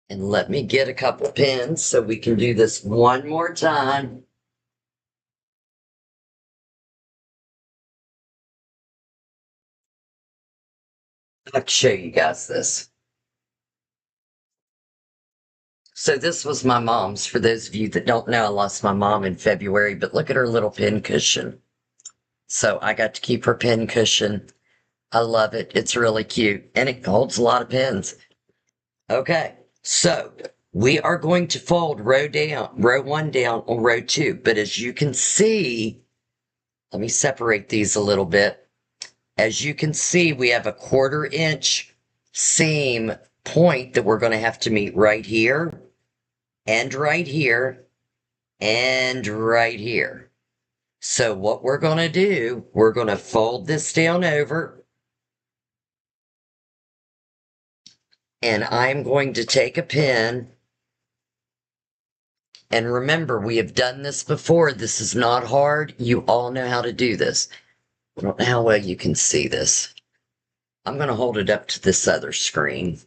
and let me get a couple pins so we can do this one more time. I'll show you guys this. So this was my mom's. For those of you that don't know, I lost my mom in February, but look at her little pin cushion. So I got to keep her pin cushion. I love it. It's really cute and it holds a lot of pins. Okay, so we are going to fold row one down on row two. But as you can see, let me separate these a little bit. As you can see, we have a 1/4 inch seam point that we're going to have to meet right here and right here and right here. So what we're going to do, we're going to fold this down over, and I'm going to take a pin. And remember, we have done this before. This is not hard. You all know how to do this. I don't know how well you can see this. I'm going to hold it up to this other screen.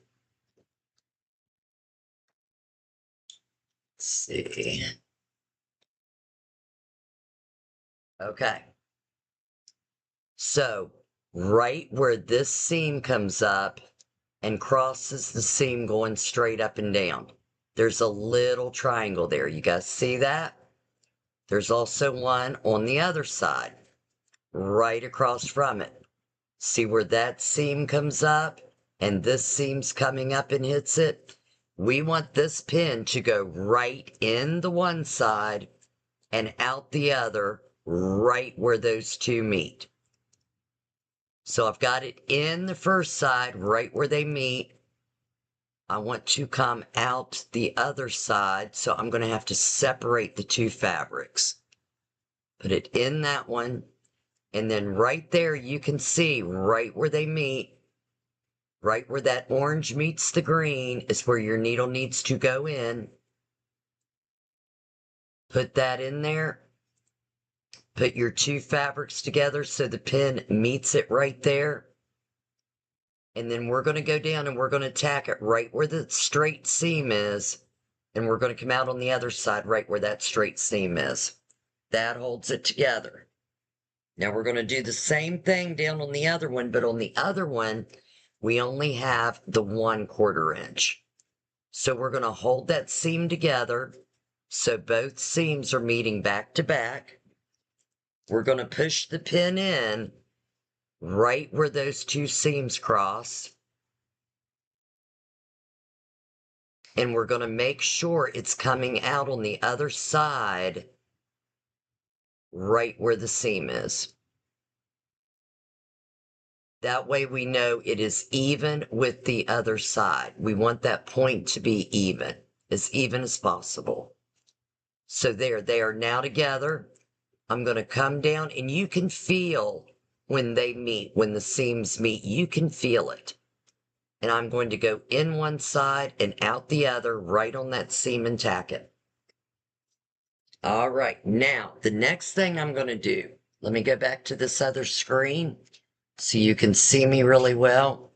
Let's see. Okay. So right where this seam comes up and crosses the seam going straight up and down, there's a little triangle there. You guys see that? There's also one on the other side, right across from it. See where that seam comes up and this seam's coming up and hits it? We want this pin to go right in the one side and out the other, right where those two meet. So I've got it in the first side, right where they meet. I want to come out the other side, so I'm going to have to separate the two fabrics. Put it in that one, and then right there you can see right where they meet, right where that orange meets the green is where your needle needs to go in. Put that in there. Put your two fabrics together so the pin meets it right there. And then we're going to go down and we're going to tack it right where the straight seam is. And we're going to come out on the other side right where that straight seam is. That holds it together. Now we're going to do the same thing down on the other one, but on the other one, we only have the 1/4 inch. So we're going to hold that seam together so both seams are meeting back to back. We're going to push the pin in right where those two seams cross. And we're going to make sure it's coming out on the other side right where the seam is. That way we know it is even with the other side. We want that point to be even as possible. So there, they are now together. I'm going to come down and you can feel when they meet, when the seams meet, you can feel it. And I'm going to go in one side and out the other right on that seam and tack it. All right, now the next thing I'm going to do, let me go back to this other screen so you can see me really well.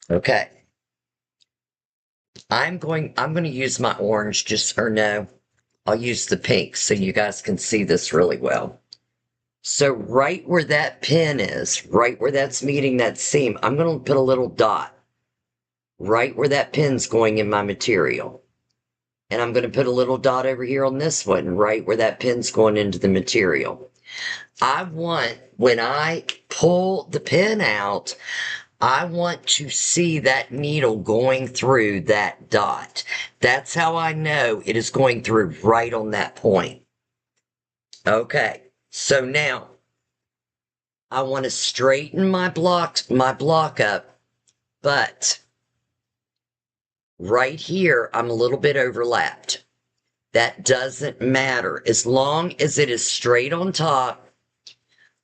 Okay. I'm going to use my orange I'll use the pink so you guys can see this really well. So right where that pin is, right where that's meeting that seam, I'm going to put a little dot right where that pin's going in my material. And I'm going to put a little dot over here on this one, right where that pin's going into the material. I want, when I pull the pin out, I want to see that needle going through that dot. That's how I know it is going through right on that point. Okay, so now I want to straighten my block up, but right here I'm a little bit overlapped. That doesn't matter. As long as it is straight on top,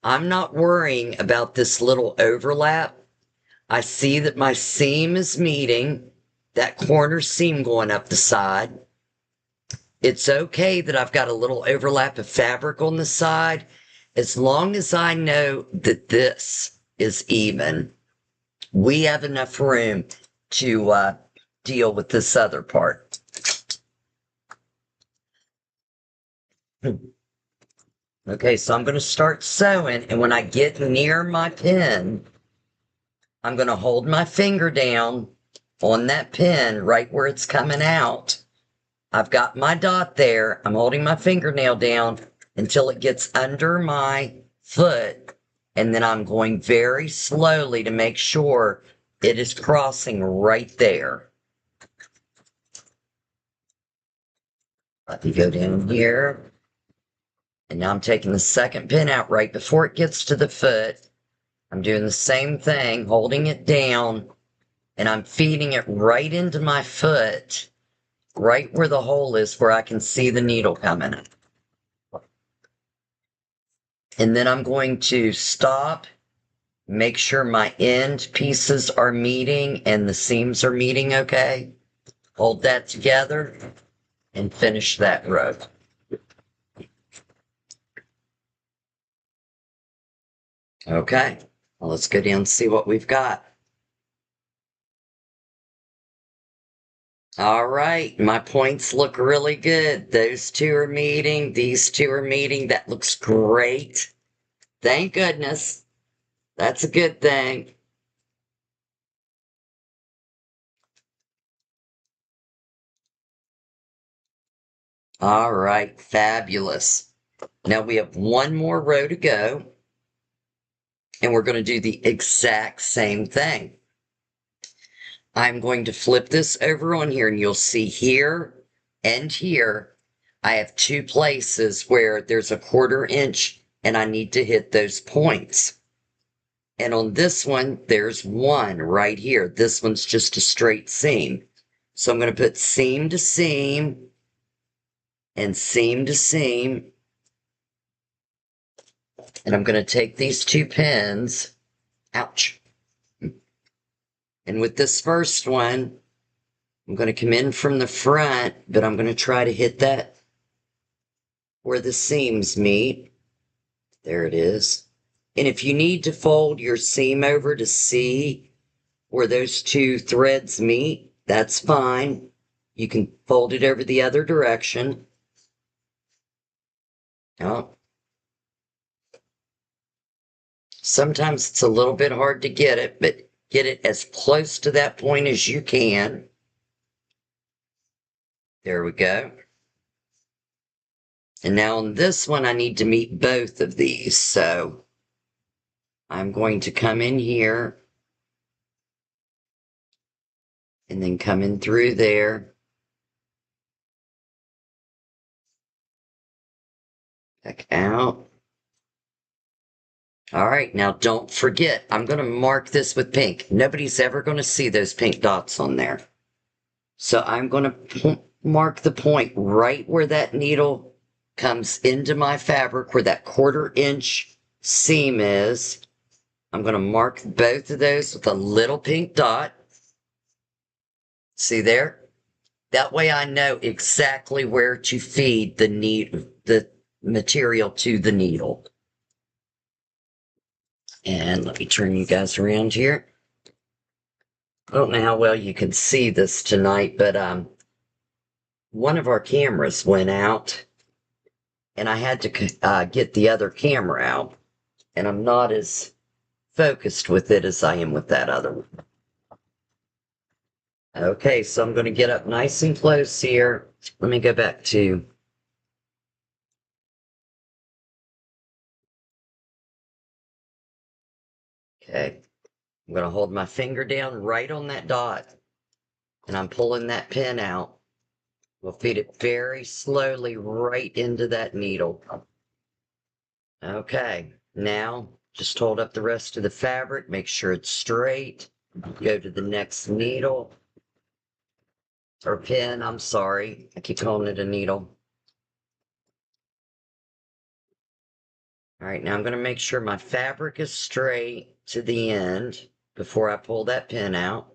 I'm not worrying about this little overlap. I see that my seam is meeting, that corner seam going up the side. It's okay that I've got a little overlap of fabric on the side, as long as I know that this is even. We have enough room to deal with this other part. Okay, so I'm going to start sewing, and when I get near my pin, I'm going to hold my finger down on that pin right where it's coming out. I've got my dot there. I'm holding my fingernail down until it gets under my foot. And then I'm going very slowly to make sure it is crossing right there. Let me go down here. And now I'm taking the second pin out right before it gets to the foot. I'm doing the same thing, holding it down, and I'm feeding it right into my foot, right where the hole is where I can see the needle coming. And then I'm going to stop, make sure my end pieces are meeting and the seams are meeting okay. Hold that together and finish that row. Okay, well, let's go down and see what we've got. All right, my points look really good. Those two are meeting, these two are meeting. That looks great. Thank goodness. That's a good thing. All right, fabulous. Now we have one more row to go, and we're going to do the exact same thing. I'm going to flip this over on here, and you'll see here and here, I have two places where there's a 1/4 inch, and I need to hit those points. And on this one, there's one right here. This one's just a straight seam. So I'm going to put seam to seam and seam to seam. And I'm going to take these two pins. Ouch. And with this first one, I'm going to come in from the front, but I'm going to try to hit that where the seams meet. There it is. And if you need to fold your seam over to see where those two threads meet, that's fine. You can fold it over the other direction. Oh. Sometimes it's a little bit hard to get it, but get it as close to that point as you can. There we go. And now on this one, I need to meet both of these. So I'm going to come in here and then come in through there. Back out. All right, now don't forget, I'm going to mark this with pink. Nobody's ever going to see those pink dots on there. So I'm going to mark the point right where that needle comes into my fabric, where that 1/4 inch seam is. I'm going to mark both of those with a little pink dot. See there? That way I know exactly where to feed the material to the needle. And let me turn you guys around here. I don't know how well you can see this tonight, but one of our cameras went out, and I had to get the other camera out, and I'm not as focused with it as I am with that other one. Okay, so I'm going to get up nice and close here. Let me go back to... Okay, I'm going to hold my finger down right on that dot, and I'm pulling that pin out. We'll feed it very slowly right into that needle. Okay, now just hold up the rest of the fabric, make sure it's straight. Go to the next needle, or pin, I'm sorry. I keep calling it a needle. All right, now I'm going to make sure my fabric is straight to the end before I pull that pin out.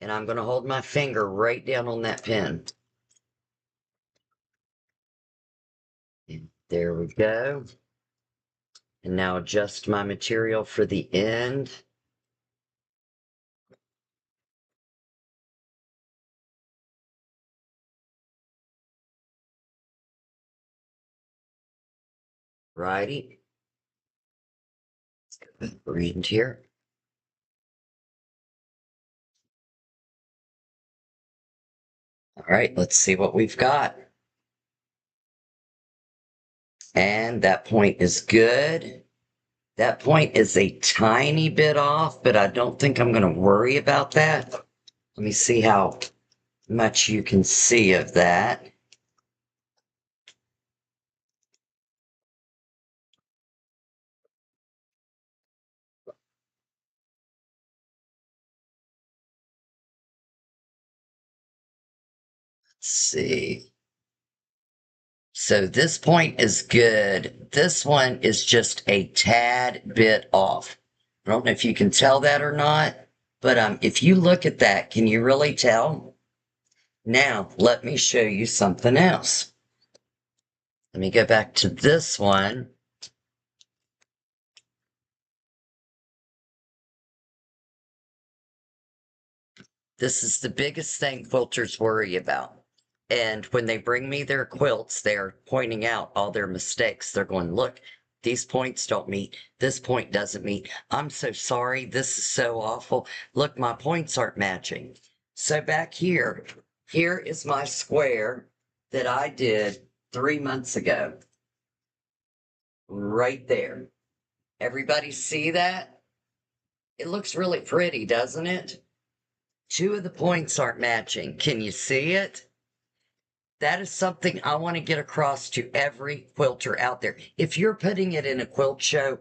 And I'm going to hold my finger right down on that pin. And there we go. And now adjust my material for the end. Righty. Read here. All right, let's see what we've got. And that point is good. That point is a tiny bit off, but I don't think I'm going to worry about that. Let me see how much you can see of that. Let's see. So this point is good. This one is just a tad bit off. I don't know if you can tell that or not, but if you look at that, can you really tell? Now, let me show you something else. Let me go back to this one. This is the biggest thing quilters worry about. And when they bring me their quilts, they're pointing out all their mistakes. They're going, look, these points don't meet. This point doesn't meet. I'm so sorry. This is so awful. Look, my points aren't matching. So back here, here is my square that I did 3 months ago. Right there. Everybody see that? It looks really pretty, doesn't it? Two of the points aren't matching. Can you see it? That is something I want to get across to every quilter out there. If you're putting it in a quilt show,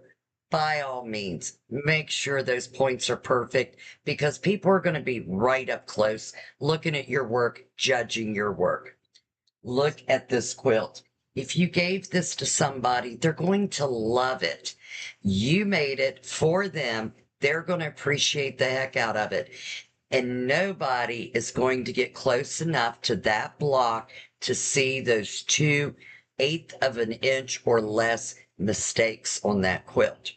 by all means, make sure those points are perfect because people are going to be right up close looking at your work, judging your work. Look at this quilt. If you gave this to somebody, they're going to love it. You made it for them. They're going to appreciate the heck out of it. And nobody is going to get close enough to that block to see those 2/8 of an inch or less mistakes on that quilt.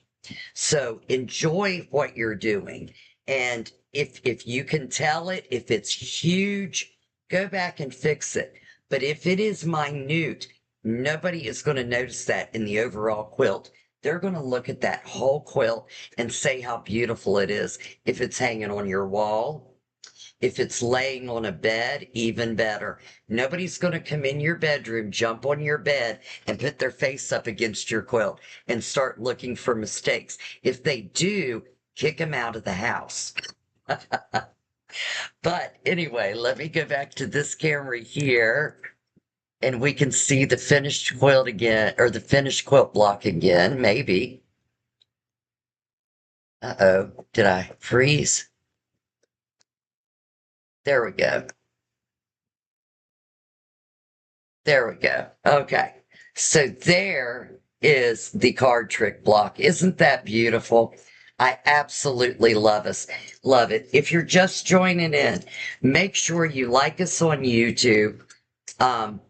So enjoy what you're doing. And if you can tell it, if it's huge, go back and fix it. But if it is minute, nobody is going to notice that in the overall quilt. They're going to look at that whole quilt and say how beautiful it is. If it's hanging on your wall, if it's laying on a bed, even better. Nobody's going to come in your bedroom, jump on your bed, and put their face up against your quilt and start looking for mistakes. If they do, kick them out of the house. But anyway, let me go back to this camera here and we can see the finished quilt again, or the finished quilt block again, maybe. Uh-oh, did I freeze? There we go. There we go. Okay. So there is the card trick block. Isn't that beautiful? I absolutely love it. If you're just joining in, make sure you like us on YouTube. Um,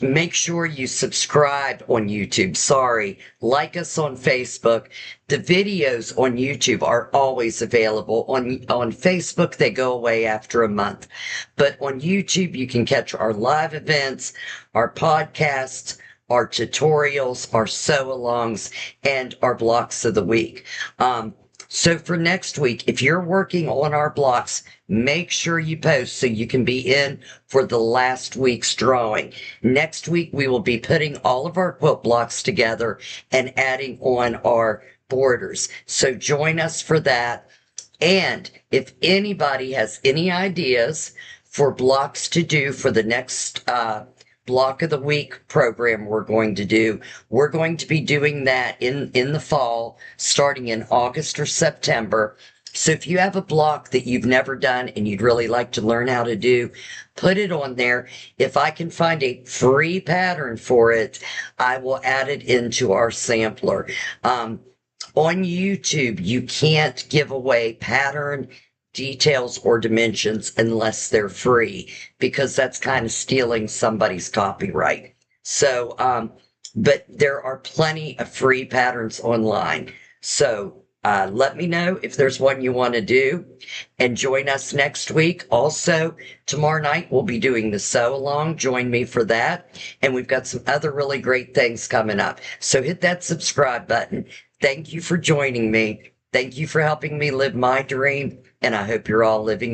Make sure you subscribe on YouTube. Sorry, like us on Facebook. The videos on YouTube are always available. On Facebook, they go away after a month. But on YouTube, you can catch our live events, our podcasts, our tutorials, our sew-alongs, and our blocks of the week. So for next week, if you're working on our blocks, make sure you post so you can be in for the last week's drawing. Next week, we will be putting all of our quilt blocks together and adding on our borders. So join us for that. And if anybody has any ideas for blocks to do for the next block of the week program we're going to do, we're going to be doing that in the fall, starting in August or September. So if you have a block that you've never done and you'd really like to learn how to do, put it on there. If I can find a free pattern for it, I will add it into our sampler. On YouTube, you can't give away pattern details or dimensions unless they're free because that's kind of stealing somebody's copyright. So, but there are plenty of free patterns online. So let me know if there's one you want to do and join us next week. Also, tomorrow night we'll be doing the sew along. Join me for that. And we've got some other really great things coming up. So hit that subscribe button. Thank you for joining me. Thank you for helping me live my dream, and I hope you're all living